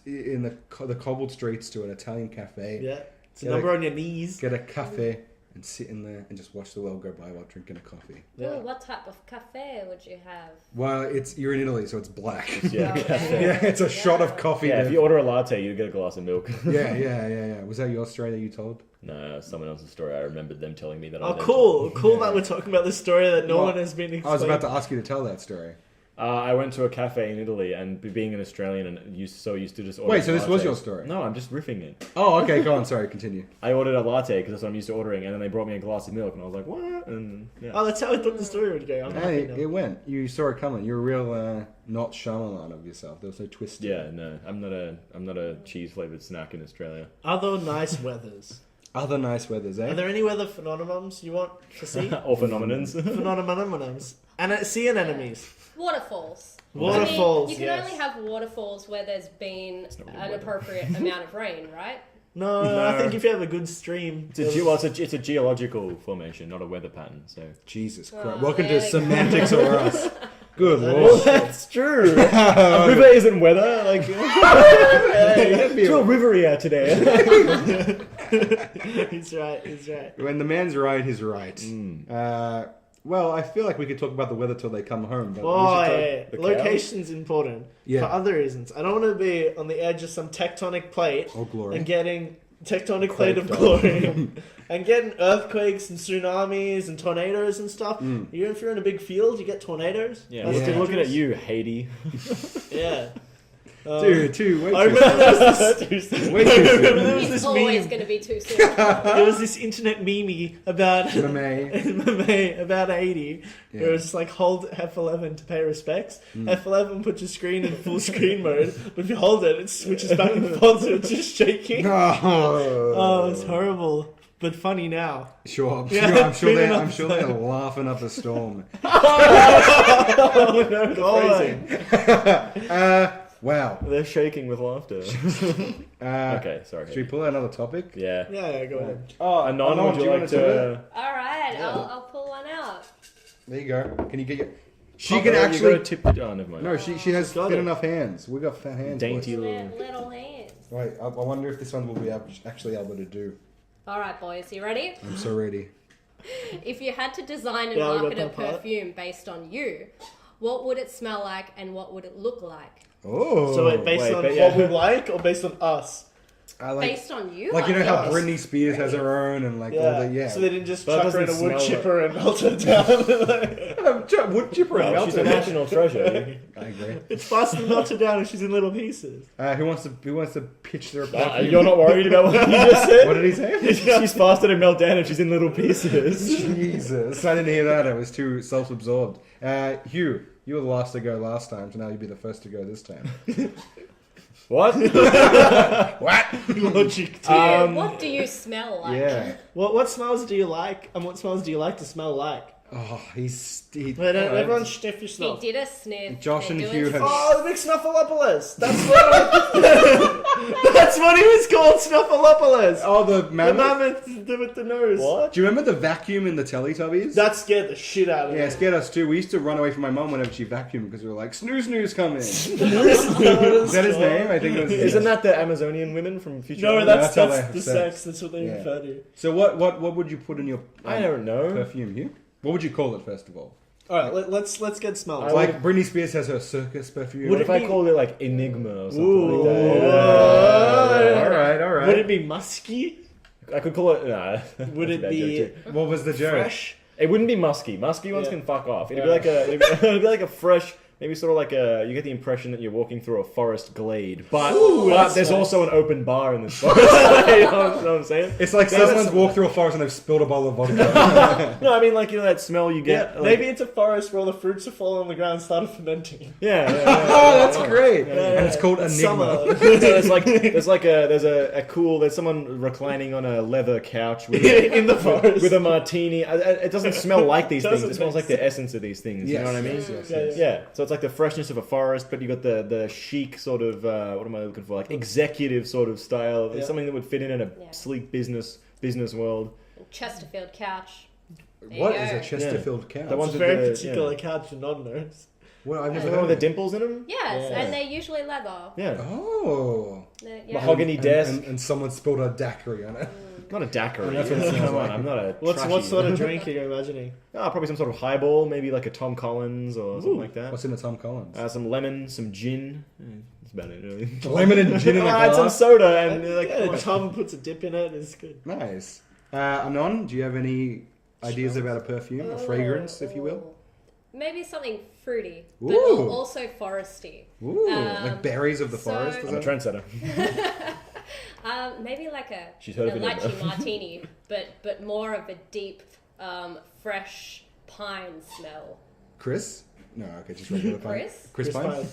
S3: in the cobbled streets to an Italian cafe.
S4: Yeah. It's a
S3: Yeah,
S4: number
S3: like-
S4: on your knees.
S3: Get a cafe and sit in there and just watch the world go by while drinking a coffee.
S4: Yeah.
S5: Ooh, what type of cafe would you have?
S3: Well, you're in Italy, so it's black.
S1: Yeah.
S5: Okay.
S3: Yeah, it's a shot of coffee.
S1: Yeah,
S3: there.
S1: if you order a latte, you get a glass of milk.
S3: Yeah. Was that your story that you told?
S1: No, someone else's story. I remembered them telling me that.
S4: Oh,
S1: I then
S4: told. Cool
S3: Yeah.
S4: that we're talking about this story that no
S3: Well,
S4: one has been explained.
S3: I was about to ask you to tell that story.
S1: I went to a cafe in Italy, and being an Australian and used to just order.
S3: Wait, so this was
S1: lattes.
S3: your story?
S1: No, I'm just riffing it.
S3: Oh, okay, go on. Sorry, continue.
S1: I ordered a latte because that's what I'm used to ordering, and then they brought me a glass of milk, and I was like, "What?" And yeah.
S4: Oh, that's how I thought the story would go. I'm
S3: Hey,
S4: happy now.
S3: it went. You saw it coming. You're a real not Shyamalan of yourself. There was no twist. to
S1: Yeah,
S3: it.
S1: no, I'm not a cheese flavored snack in Australia.
S4: Other nice weathers.
S3: Other nice weathers, eh?
S4: Are there any weather phenomenons you want to see?
S1: Or phenomenons.
S4: Phenomenons. And sea anemones.
S5: Waterfalls.
S4: Waterfalls,
S5: I mean, you can
S4: yes.
S5: only have waterfalls where there's been
S1: not good
S5: an
S1: weather.
S5: appropriate amount of rain, right?
S4: No,
S1: No.
S4: I think if you have a good stream.
S1: It's a geological formation, not a weather pattern. So
S3: Jesus Christ.
S5: Oh,
S3: Welcome
S5: there
S3: to
S5: we go.
S3: Semantics or Us. Good
S1: well,
S3: lord.
S1: that's true. A river isn't weather. Like, it's real rivery out today.
S4: He's right.
S3: When the man's right, he's right.
S1: Mm.
S3: Well, I feel like we could talk about the weather till they come home. But
S4: Oh,
S3: we should
S4: yeah.
S1: the
S4: Location's important.
S3: Yeah.
S4: For other reasons. I don't want to be on the edge of some tectonic plate
S3: Oh, glory.
S4: and getting tectonic plate of
S1: Quake
S4: glory and getting earthquakes and tsunamis and tornadoes and stuff.
S3: Mm.
S4: Even if you're in a big field, you get tornadoes.
S1: Yeah,
S4: That's
S3: Yeah.
S1: looking at
S4: dangerous.
S1: you, Haiti.
S4: Yeah.
S3: Dude, wait
S4: I
S3: too
S4: remember there was
S1: Too soon.
S3: Way too
S4: there
S3: soon.
S4: was this
S5: It's always
S4: meme.
S5: going to be too soon.
S4: There was this internet meme about
S3: Mame.
S4: about 80.
S3: Yeah.
S4: Where it was just like hold F11 to pay respects. F11 puts your screen in full screen mode, but if you hold it, it switches back and forth, so it's just shaking. Oh, it's horrible, but funny now.
S3: Sure.
S4: Yeah,
S3: I'm sure
S4: been
S3: they're
S4: enough
S3: I'm sure they're laughing up a storm.
S4: Oh no, the phrasing.
S3: Wow.
S1: They're shaking with laughter. Okay, sorry.
S3: Should we pull out another topic?
S1: Yeah.
S4: Yeah, go ahead.
S3: Oh,
S1: Anon, would you
S3: want
S1: like
S3: do it?
S1: to?
S5: All right,
S3: Yeah.
S5: I'll pull one out.
S3: There you go. Can you get your... She
S1: Oh,
S3: can
S1: you
S3: actually...
S1: gotta tip the... Oh, never mind.
S3: No, she has
S4: Got
S3: fit
S4: it.
S3: enough hands. We got fat hands.
S1: Dainty
S3: boys.
S5: Little hands.
S3: Wait, I wonder if this one will be actually able to do.
S5: All right, boys, you ready?
S3: I'm so ready.
S5: If you had to design and
S4: Yeah, we got
S5: market a
S4: that part.
S5: perfume based on you, what would it smell like and what would it look like?
S3: Oh.
S4: So wait, based
S1: wait,
S4: on
S1: but
S4: what
S1: yeah.
S4: we like or based on us?
S3: I like,
S5: based on you.
S3: like, you know
S5: I
S3: how
S5: guess.
S3: Britney Spears has her own and like all the, yeah.
S4: So they didn't just
S1: But it
S4: chuck her in a
S1: doesn't
S4: wood
S1: smell
S4: chipper and melt her down.
S3: Wood chipper and
S1: Well, she's a
S3: melted.
S1: national treasure.
S3: I agree.
S4: It's fast to melt her down if she's in little pieces.
S3: Who wants to pitch their perfume?
S1: You're not worried about what you just said?
S3: What did he say?
S1: She's faster to melt down if she's in little pieces.
S3: Jesus, I didn't hear that. I was too self-absorbed. Hugh, you were the last to go last time, so now you'll be the first to go this time.
S1: What?
S3: What?
S4: Logic.
S5: What do you smell like?
S3: Yeah.
S4: What smells do you like, and what smells do you like to smell like?
S3: Oh,
S4: Everyone's sniffish
S5: He
S4: stuff.
S5: did a sniff.
S3: Josh
S5: They're
S3: and
S5: doing
S3: Hugh have-
S4: Oh, the big Snuffleupagus. That's what. That's what he was called, Snuffleupagus.
S3: Oh, the
S4: The
S3: mammoth.
S4: mammoth with the nose.
S1: What?
S3: Do you remember the vacuum in the Teletubbies?
S4: That scared the shit out of me.
S3: Yeah, it scared us too. We used to run away from my mum whenever she vacuumed because we were like, snooze coming. Is
S4: Is
S3: that his name? I think it was.
S1: Isn't that the Amazonian women from Future?
S4: No,
S3: that's how
S4: that's
S3: they
S4: the
S3: have sex.
S4: sex. That's what they
S3: Yeah.
S4: refer to.
S3: So what would you put in your
S1: I don't know.
S3: perfume, Hugh? What would you call it first of all?
S4: All right, let's get smells.
S1: I
S3: Like Britney Spears has her circus perfume.
S1: What
S4: Would
S1: if
S4: it
S1: I
S4: be-
S1: called it like Enigma or something
S4: Ooh.
S1: like that?
S4: Whoa.
S3: All right.
S4: Would it be musky?
S1: I could call it. Nah,
S4: Would
S1: that's a
S4: it
S1: bad
S4: be
S1: joke too.
S3: What was the joke?
S4: fresh?
S1: It wouldn't be musky. Musky ones
S4: Yeah.
S1: can fuck off. It'd
S4: Yeah.
S1: it'd be like a fresh, maybe sort of like a. You get the impression that you're walking through a forest glade, but
S4: Ooh,
S1: but
S4: that's
S1: there's
S4: nice.
S1: also an open bar in this forest. You know what I'm saying?
S3: It's like
S1: Maybe
S3: someone's
S1: that's-
S3: walked through a forest and they've spilled a bottle of vodka.
S1: No, I mean like you know that smell you
S4: Yeah,
S1: get. like-
S4: maybe it's a forest where all the fruits are falling on the ground and started fermenting.
S1: Yeah.
S3: Oh, that's great. And it's called
S4: It's
S3: Enigma.
S4: summer.
S1: So there's someone reclining on a leather couch with
S4: In the forest.
S1: with a martini. It doesn't smell like these things.
S4: Doesn't
S1: It smells
S4: make
S1: like the essence of these things. You know what I mean?
S3: Yes.
S1: Yeah, so it's like the freshness of a forest, but you got the chic sort of what am I looking for? Like executive sort of style.
S4: Yeah.
S1: Something that would fit in a
S5: Yeah.
S1: sleek business world.
S5: Chesterfield couch. There
S3: What
S5: you
S3: is
S5: go.
S3: a Chesterfield couch?
S1: The ones
S4: It's a
S1: with
S4: very
S1: the-
S4: particular
S1: yeah.
S4: couch for non-nerds.
S3: Well, I've
S1: Is
S3: never
S1: the one
S3: heard
S1: with the
S3: of it.
S1: dimples in them?
S5: Yes,
S4: Yeah.
S5: and they're usually leather.
S1: Yeah.
S3: Oh.
S5: Yeah.
S1: Mahogany desk.
S3: And someone spilled a daiquiri on it.
S1: Not a daiquiri.
S3: That's what it smells
S1: Come on,
S3: like.
S1: I'm not a
S4: What
S1: trashy.
S4: sort of drink are you imagining?
S1: Oh, probably some sort of highball, maybe like a Tom Collins or something like that.
S3: What's in a Tom Collins?
S1: Some lemon, some gin. That's about it, really.
S3: Lemon and gin in a
S1: I had some
S3: glass.
S1: soda and like.
S4: Yeah, Tom puts a dip in it. It's good.
S3: Nice. Anon, do you have any ideas about a perfume, a fragrance, if you will?
S5: Maybe something fruity, but
S3: Ooh.
S5: also foresty.
S3: Ooh, like berries of the
S5: so-
S3: forest.
S1: I'm a
S3: Is that?
S1: trendsetter.
S5: Maybe like a
S1: She's heard of
S5: an
S1: it,
S5: lychee
S1: though.
S5: martini, but more of a deep, fresh pine smell.
S3: Chris? No, okay, just regular pine.
S5: Chris?
S3: Chris Pine.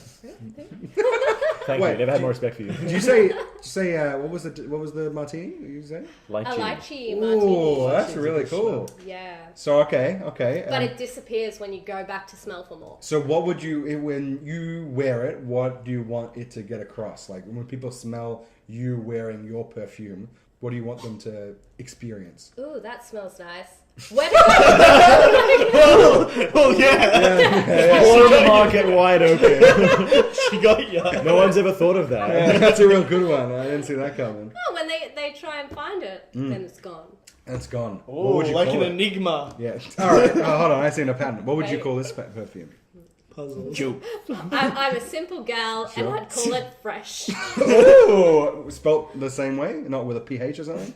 S1: Thank
S3: Wait,
S1: you. Never had more respect for you.
S3: Did you say what was the martini? What did you say?
S5: A
S1: Lychee.
S5: lychee
S3: Ooh,
S5: martini.
S3: that's really cool.
S5: Yeah.
S3: So okay.
S5: But it disappears when you go back to smell for more.
S3: So what would you, when you wear it, what do you want it to get across? Like when people smell you wearing your perfume, what do you want them to experience?
S5: Ooh, that smells nice. Where did I
S4: Oh yeah,
S1: Corner market wide open.
S4: she got you.
S1: No one's ever thought of that.
S3: Yeah, that's a real good one. I didn't see that coming.
S5: Oh, when they try and find it, then it's gone.
S3: That's gone.
S4: Oh,
S3: What would you
S4: like
S3: call
S4: an
S3: it?
S4: enigma
S3: Yeah. All right. Hold on. I seen a pattern. What would you
S5: Okay.
S3: call this perfume?
S4: puzzle.
S5: I'm a simple gal, and I'd call it fresh.
S3: Ooh, spelt the same way, not with a PH or something.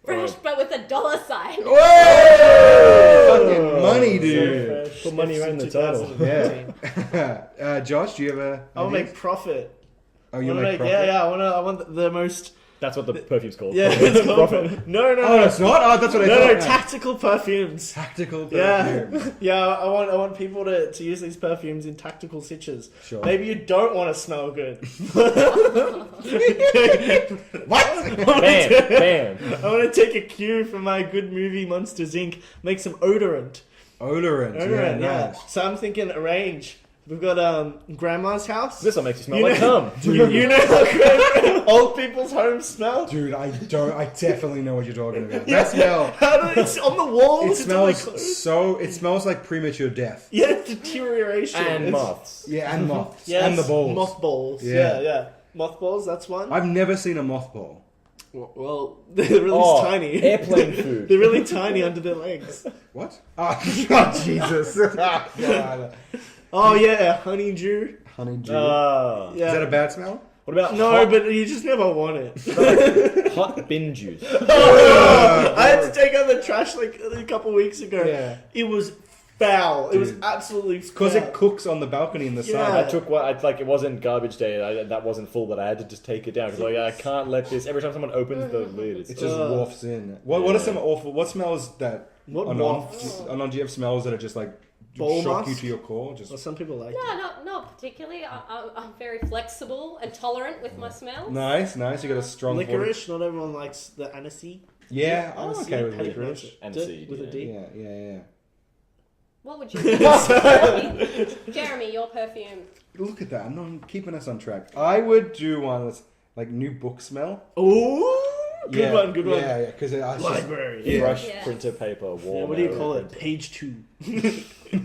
S5: Fresh, but with a dollar sign.
S3: Whoa! Fucking money, dude.
S4: Fresh.
S1: Put money right in the title.
S4: 2019.
S3: Josh, do you have a?
S4: I want to
S3: ideas?
S4: make profit.
S3: Oh, you make profit.
S4: Yeah. I want the most.
S1: That's what the perfume's called.
S4: Yeah, it's
S1: Profit.
S4: No,
S3: Oh, it's not. Oh, that's what I
S4: No,
S3: thought.
S4: tactical perfumes.
S3: Tactical
S4: Yeah,
S3: perfume.
S4: yeah. I want people to use these perfumes in tactical stitches.
S3: Sure.
S4: Maybe you don't want to smell good.
S3: What?
S1: Bam.
S4: I want to take a cue from my good movie Monsters Inc. Make some odorant.
S3: Odorant.
S4: Odorant, yeah.
S3: Nice.
S4: So I'm thinking arrange. We've got Grandma's house.
S1: This will make you smell
S4: You
S1: like
S4: know-
S1: cum.
S4: You know how old people's homes smell?
S3: Dude, I definitely know what you're talking about. That smell.
S4: How do it's on the walls?
S3: It
S4: it's on my
S3: smells
S4: clothes.
S3: so. It smells like premature death.
S4: Yeah, it's deterioration.
S1: And
S4: It's-
S1: moths.
S3: Yeah, and moths.
S4: Yes,
S3: And the balls.
S4: Mothballs.
S3: Yeah.
S4: Yeah. Mothballs, that's one.
S3: I've never seen a mothball.
S4: Well, they're really tiny.
S1: Airplane food.
S4: They're really tiny under their legs.
S3: What? Oh, oh Jesus. God.
S4: Oh yeah, honeydew.
S3: Honeydew.
S1: Oh.
S4: Yeah.
S3: Is that a bad smell?
S1: What about
S4: No, but you just never want it.
S1: hot bin juice?
S4: I had to take out the trash like a couple weeks ago.
S3: Yeah.
S4: It was foul. It was
S3: Dude.
S4: absolutely foul.
S3: Because it cooks on the balcony in the sun.
S4: Yeah.
S1: I took one. It wasn't garbage day. That wasn't full, but I had to just take it down because I can't let this. Every time someone opens the lid, it's
S3: It just
S1: just.
S3: wafts in. What are some awful? What smells that?
S4: What
S3: Anon,
S4: wafts?
S3: Anon, do you have smells that are just like
S4: Ball
S3: shock you
S4: musk?
S3: to your core? Just
S4: Well, some people like
S5: No,
S4: it.
S5: not particularly. I'm very flexible and tolerant with my smells.
S3: nice. You got a strong
S4: Licorice. Not everyone likes the aniseed.
S3: Yeah, I'm
S4: Aniseed,
S3: okay with
S4: how do you pronounce
S3: licorice.
S4: it?
S1: Aniseed,
S4: With a D.
S3: Yeah.
S5: What would you do? Jeremy, your perfume.
S3: Look at that. I'm keeping us on track. I would do one that's like new book smell.
S4: Ooh, good one.
S3: Yeah, because I just,
S4: Library.
S3: Yeah.
S1: Fresh
S5: Yeah.
S1: printer paper. Warm.
S4: Yeah, what do you
S1: air
S4: call it?
S1: printer.
S4: Page 2.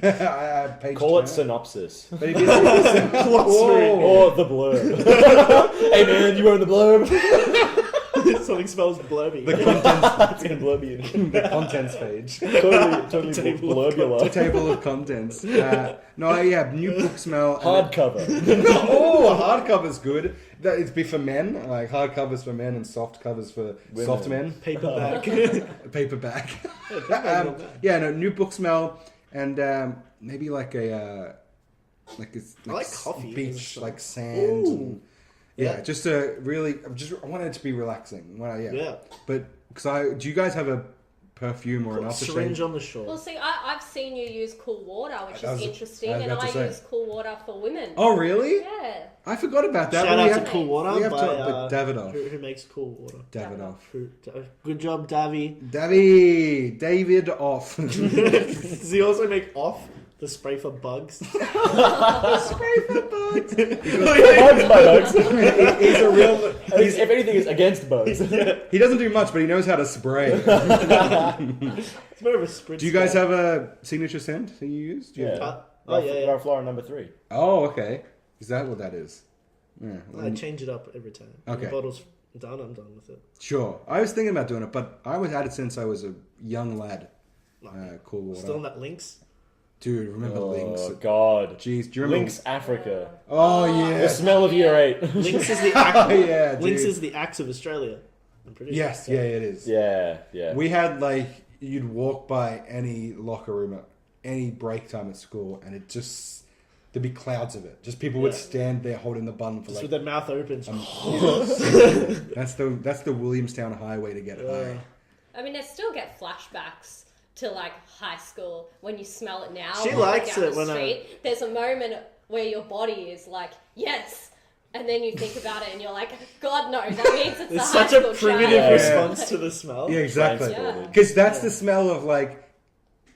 S3: I page
S1: Call it
S3: turn.
S1: synopsis.
S3: But if it's-
S4: Glossary.
S3: Whoa.
S1: Or the blurb. Hey man, you own the blurb?
S4: Something smells blurby.
S3: the contents,
S1: It's gonna blurb you.
S3: the contents page.
S1: Totally
S4: Table of
S3: The
S1: blurbular.
S3: table of contents. New book smell. and
S1: Hardcover.
S3: oh, hardcover's good. It'd be for men, like hardcovers for men and soft covers for
S1: Women.
S3: soft men.
S4: Paperback.
S3: Paperback.
S4: paperback's not bad.
S3: No, new book smell and maybe like a like it's
S4: I like coffee
S3: beach,
S4: and
S3: like sand.
S4: Ooh.
S3: And,
S4: Yeah.
S3: just a really. I wanted it to be relaxing.
S4: Yeah.
S3: But do you guys have a perfume or an aftershave?
S4: Syringe on the
S5: Well,
S4: shore.
S5: see, I've seen you use cool water, which
S3: That
S5: is
S3: was-
S5: interesting,
S3: I was
S5: and
S3: about to
S5: I
S3: say.
S5: use cool water for women.
S3: Oh, really?
S5: Yeah.
S3: I forgot about that.
S4: Shout
S3: but we
S4: out
S3: have-
S4: to Cool Water
S3: we have
S4: by
S3: to- but Davidoff.
S4: who makes Cool Water.
S3: Davidoff.
S4: Good job, Davy.
S3: David off.
S4: Does he also make Off, the spray for bugs?
S3: Spray for bugs.
S1: Bugs by bugs.
S3: He's a real.
S1: If anything, it's against bugs.
S3: He doesn't do much, but he knows how to spray.
S4: It's more of a sprint.
S3: Do you guys have a signature scent that you use? Do you
S1: Yeah.
S3: have-
S4: yeah.
S1: Flora number 3.
S3: Oh, okay. Is that what that is? Yeah.
S4: I change it up every time. When
S3: Okay.
S4: the bottle's done, I'm done with it.
S3: Sure. I was thinking about doing it, but I was at it since I was a young lad. Cool water.
S4: Still on that Lynx?
S3: Dude, remember Lynx?
S1: Oh god.
S3: Jeez, do you remember?
S1: Lynx Africa.
S3: Oh,
S1: The
S3: yeah.
S1: smell of year 8.
S4: Lynx is the
S3: Oh,
S4: axe.
S3: yeah, dude.
S4: Lynx is the axe of Australia. I'm pretty
S3: Yes,
S4: sure.
S3: yeah, it is.
S1: Yeah.
S3: We had, like, you'd walk by any locker room at any break time at school, and it just... There'd be clouds of it. Just people would
S4: Yeah.
S3: stand there holding the bun for
S4: Just
S3: like...
S4: with their mouth open.
S3: That's the Williamstown highway to get high.
S5: I mean, I still get flashbacks to like high school when you smell it now.
S4: She
S5: walking
S4: likes
S5: down
S4: it
S5: the
S4: when I-
S5: street. There's a moment where your body is like, yes. And then you think about it and you're like, God, no, that means it's
S4: It's
S5: a high
S4: such a
S5: school
S4: primitive
S5: child.
S4: response to the smell.
S3: Yeah, exactly.
S5: Yeah.
S3: Because that's the smell of like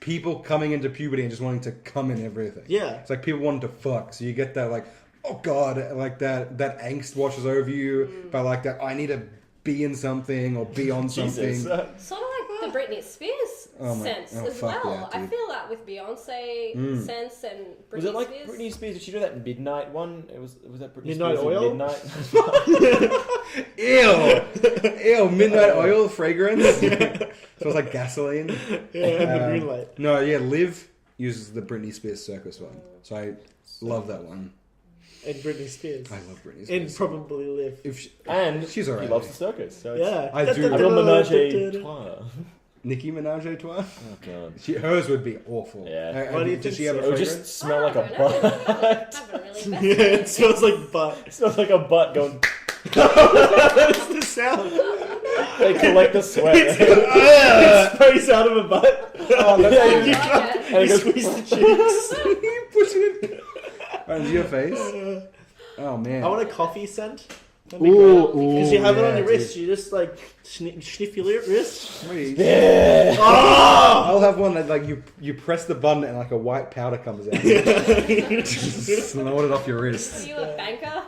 S3: people coming into puberty and just wanting to come in everything.
S4: Yeah.
S3: It's like people wanting to fuck. So you get that like, oh god, like that angst washes over you. But like that, I need to be in something or be on something.
S1: Jesus.
S5: Sort of like the Britney Spears sense as
S3: fuck
S5: well.
S3: yeah,
S5: I
S3: dude.
S5: feel that with Beyonce sense and Britney
S1: Was it like
S5: Spears.
S1: Britney Spears? Did she do that midnight one? Was that Britney
S4: Midnight
S1: Spears?
S4: Oil?
S1: Midnight.
S3: Ew, midnight oil fragrance. Smells like gasoline.
S4: Yeah, and the green light.
S3: No, yeah, Liv uses the Britney Spears circus one. So I love that one.
S4: And Britney Spears.
S3: I love Britney
S4: And
S3: Spears.
S4: probably Live.
S3: If she,
S1: And
S3: She's
S1: he
S3: alright.
S1: loves the circus. So it's
S4: Yeah.
S3: I do.
S1: a real menage a trois.
S3: Nicki Minaj a trois?
S1: Oh god.
S3: Hers would be awful.
S1: Yeah.
S4: Why do you
S3: Does
S4: think
S3: she have a
S4: so?
S1: It would
S3: fragrance?
S1: just smell like a
S5: I don't
S1: butt.
S5: know. I haven't really
S4: Yeah,
S5: investigated.
S4: it smells like butt.
S1: It smells like a butt going.
S4: That's the sound.
S1: They collect the sweat.
S4: It sprays out of a butt.
S1: Oh, that's
S5: I
S1: you
S5: like
S1: can't-
S5: it.
S1: and it
S4: You
S1: goes,
S4: squeeze the cheeks.
S3: You pushing it onto your face? Oh man.
S4: I want a coffee scent.
S3: Ooh,
S4: Because you have it on
S3: yeah,
S4: your wrist.
S3: dude.
S4: You just like sniff your wrist.
S3: Wait.
S1: Yeah.
S3: I'll have one that like you press the button and like a white powder comes out. Just snort it off your
S5: Are
S3: wrist.
S5: you a banker?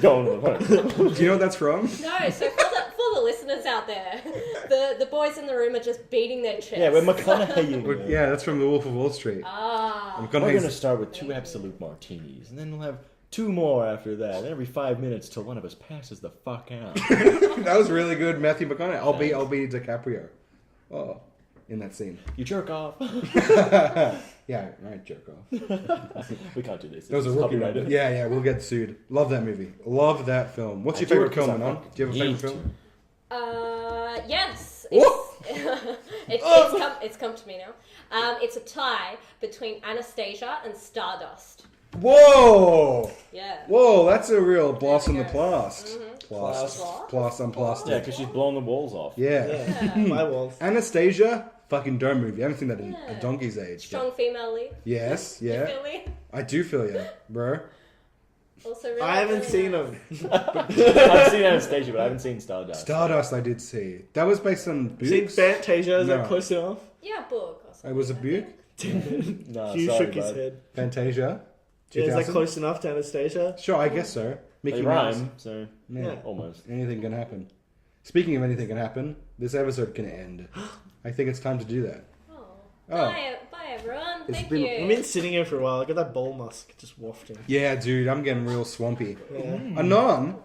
S1: Going to the point.
S3: Do you know what that's from?
S5: No, so for the listeners out there, the boys in the room are just beating their chests.
S1: Yeah, we're McConaughey.
S3: Yeah, that's from The Wolf of Wall Street.
S5: Ah.
S1: We're going to
S3: McConaughey's-
S1: start with 2 absolute martinis, and then we'll have 2 more after that. Then every 5 minutes till one of us passes the fuck out.
S3: That was really good, Matthew McConaughey. I'll be DiCaprio. Oh, in that scene.
S1: You jerk off.
S3: Yeah, right, jerk off.
S1: We can't do this.
S3: That was a
S1: It's
S3: rookie
S1: copyrighted.
S3: moment. Yeah, we'll get sued. Love that movie. Love that film. What's your
S1: I do
S3: favorite
S1: it 'cause
S3: film,
S1: I
S3: Anon? Do you have a favorite
S1: need
S3: film?
S5: Yes.
S3: Whoa!
S5: It's come to me now. It's a tie between Anastasia and Stardust.
S3: Whoa!
S5: Yeah.
S3: Whoa, that's a real blossom the
S5: Yes.
S3: plast.
S5: Blast.
S3: Blast on plastic.
S1: Yeah, because she's blowing the walls off.
S3: Yeah.
S4: Yeah, my walls.
S3: Anastasia, fucking dome movie. I haven't seen that in a
S5: Yeah.
S3: donkey's age.
S5: Strong female lead.
S3: Yes,
S5: You
S3: yeah.
S5: feel me?
S3: I do feel you, bro.
S5: Also, really
S4: I haven't
S5: really
S4: seen
S5: nice.
S4: them.
S1: I've seen Anastasia, but I haven't seen Stardust.
S3: Stardust I did see. That was based on
S4: Seen
S3: boobs.
S4: Fantasia? Is
S3: No.
S4: that close enough?
S5: Yeah, book. Or
S3: It was a
S5: something.
S3: buke.
S1: No,
S4: Hugh
S1: sorry,
S4: shook his
S1: bud.
S4: head.
S3: Fantasia.
S4: Yeah, is that
S3: 2000?
S4: close enough to Anastasia?
S3: Sure, I guess so.
S1: They
S3: Mickey Mouse.
S1: rhyme, so
S3: Yeah.
S1: almost.
S3: Anything can happen. Speaking of anything can happen, this episode can end. I think it's time to do that.
S5: Oh.
S3: Oh.
S5: Bye, everyone.
S3: It's
S5: Thank
S3: been-
S5: you.
S4: I've been sitting here for a while. I got that bowl musk just wafting.
S3: Yeah, dude, I'm getting real swampy.
S4: Yeah.
S3: Anon,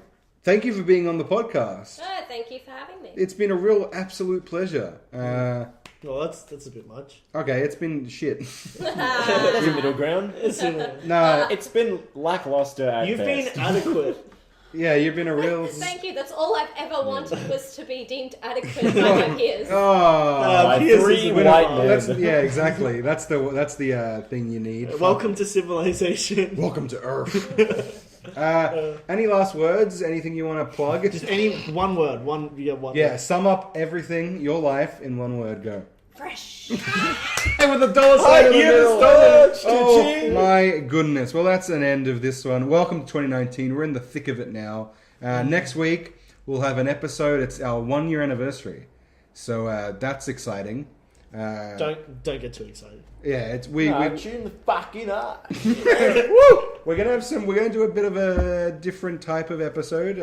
S3: thank you for being on the podcast.
S5: Oh, thank you for having me.
S3: It's been a real absolute pleasure.
S4: Well, that's a bit much.
S3: Okay, it's been shit.
S1: There's a middle ground.
S3: Nah,
S1: It's been lackluster at
S4: You've
S1: best.
S4: been adequate.
S3: yeah, you've been a real.
S5: Thank you. That's all I've ever wanted was to be deemed adequate by my peers.
S3: Oh,
S1: By
S4: Piers
S1: three
S4: is a
S1: white
S4: winner.
S1: men.
S3: that's yeah, exactly. That's the thing you need.
S4: Welcome to civilization.
S3: Welcome to Earth. Any last words? Anything you want to plug?
S4: Just any one word. One.
S3: Yeah, sum up everything, your life, in one word. Go.
S5: Fresh.
S3: And with a dollar sign in the middle.
S1: $1.
S3: Oh
S1: Cha-ching.
S3: my goodness. Well, that's an end of this one. Welcome to 2019. We're in the thick of it now. Next week, we'll have an episode. It's our 1 year anniversary. So that's exciting.
S4: Don't get too excited.
S3: Yeah, it's
S1: Tune the fucking up.
S3: Woo! We're gonna do a bit of a different type of episode,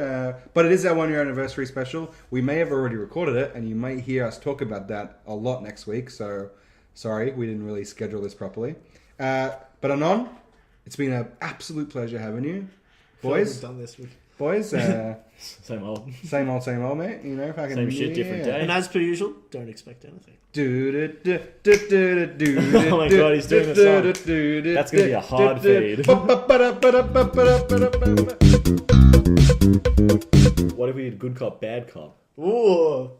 S3: but it is our 1 year anniversary special. We may have already recorded it, and you might hear us talk about that a lot next week. So sorry, we didn't really schedule this properly. But Anon, it's been an absolute pleasure having you, boys.
S4: We've done this week.
S3: Boys,
S1: Same old.
S3: same old, mate. You know, fucking
S1: Same shit, different day.
S4: And as per usual, don't expect anything.
S3: Oh
S1: my God, he's doing the song. That's gonna be a hard fade. What if we did good cop, bad cop?
S4: Ooh,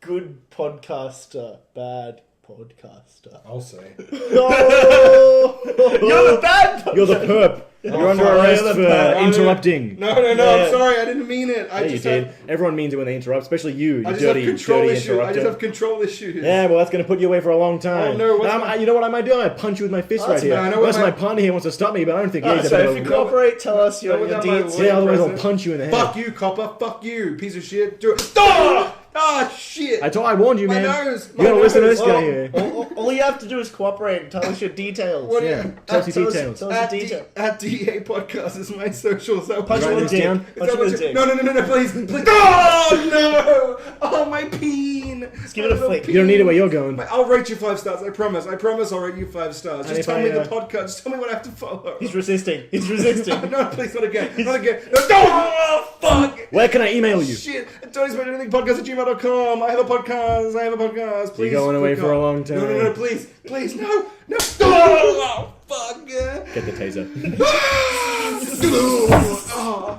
S4: good podcaster, bad podcaster.
S3: I'll say.
S4: No, you're the bad.
S1: You're the perp. You're under arrest
S4: you're the
S1: for
S4: perp.
S1: interrupting.
S3: No,
S4: Yeah.
S3: I'm sorry, I didn't mean it.
S1: Yeah, you did. Everyone means it when they interrupt, especially you.
S3: I
S1: You
S3: just have
S1: dirty,
S3: control
S1: dirty
S3: issues. I
S1: interrupter.
S3: just have control issues.
S1: Yeah, well, that's going to put you away for a long time.
S3: Oh, no, what's
S1: Now,
S3: my-
S1: you know what I might do? I might punch you with my fist right here.
S3: I know what
S1: Unless
S3: my-
S1: my partner here wants to stop me, but I don't think he's
S4: So
S1: a
S4: if
S1: bit
S4: you
S1: of...
S4: cooperate, tell us your
S3: without my
S4: deeds.
S3: lawyer
S1: Yeah, otherwise I'll
S3: present.
S1: punch you in the head.
S3: Fuck you, copper. Fuck you, piece of shit. Do it. Ah! Ah, shit.
S1: I warned you,
S3: My
S1: man.
S3: nose.
S1: You gotta listen to this
S4: Well,
S1: guy here.
S4: all you have to do is cooperate and tell us your details.
S3: What
S1: Yeah, tell us your details.
S4: Tell us your details.
S3: At DA Podcast is my social. So
S4: Punch
S1: You
S4: him
S1: write
S4: in the
S1: this
S4: dick.
S1: down?
S3: Is
S4: Punch
S3: that
S4: him in
S3: what
S4: the
S3: you-
S4: dick.
S3: No, please. Oh, no. Oh, my peen.
S4: Just give it a flick.
S1: You don't need it where you're going.
S3: I'll rate you 5 stars. I promise. I'll rate you 5 stars.
S1: And
S3: Just
S1: if
S3: tell
S1: I,
S3: me the podcast. Just tell me what I have to follow.
S4: He's resisting. He's resisting.
S3: No, please, not again. Not again. No, oh, fuck.
S1: Where can I email you?
S3: Shit. Don't expect anything podcast@gmail.com. I have a podcast. Please.
S1: going away
S3: click
S1: for a
S3: on.
S1: long time.
S3: No, please. No. Oh, fuck.
S1: Get the taser.
S3: Oh.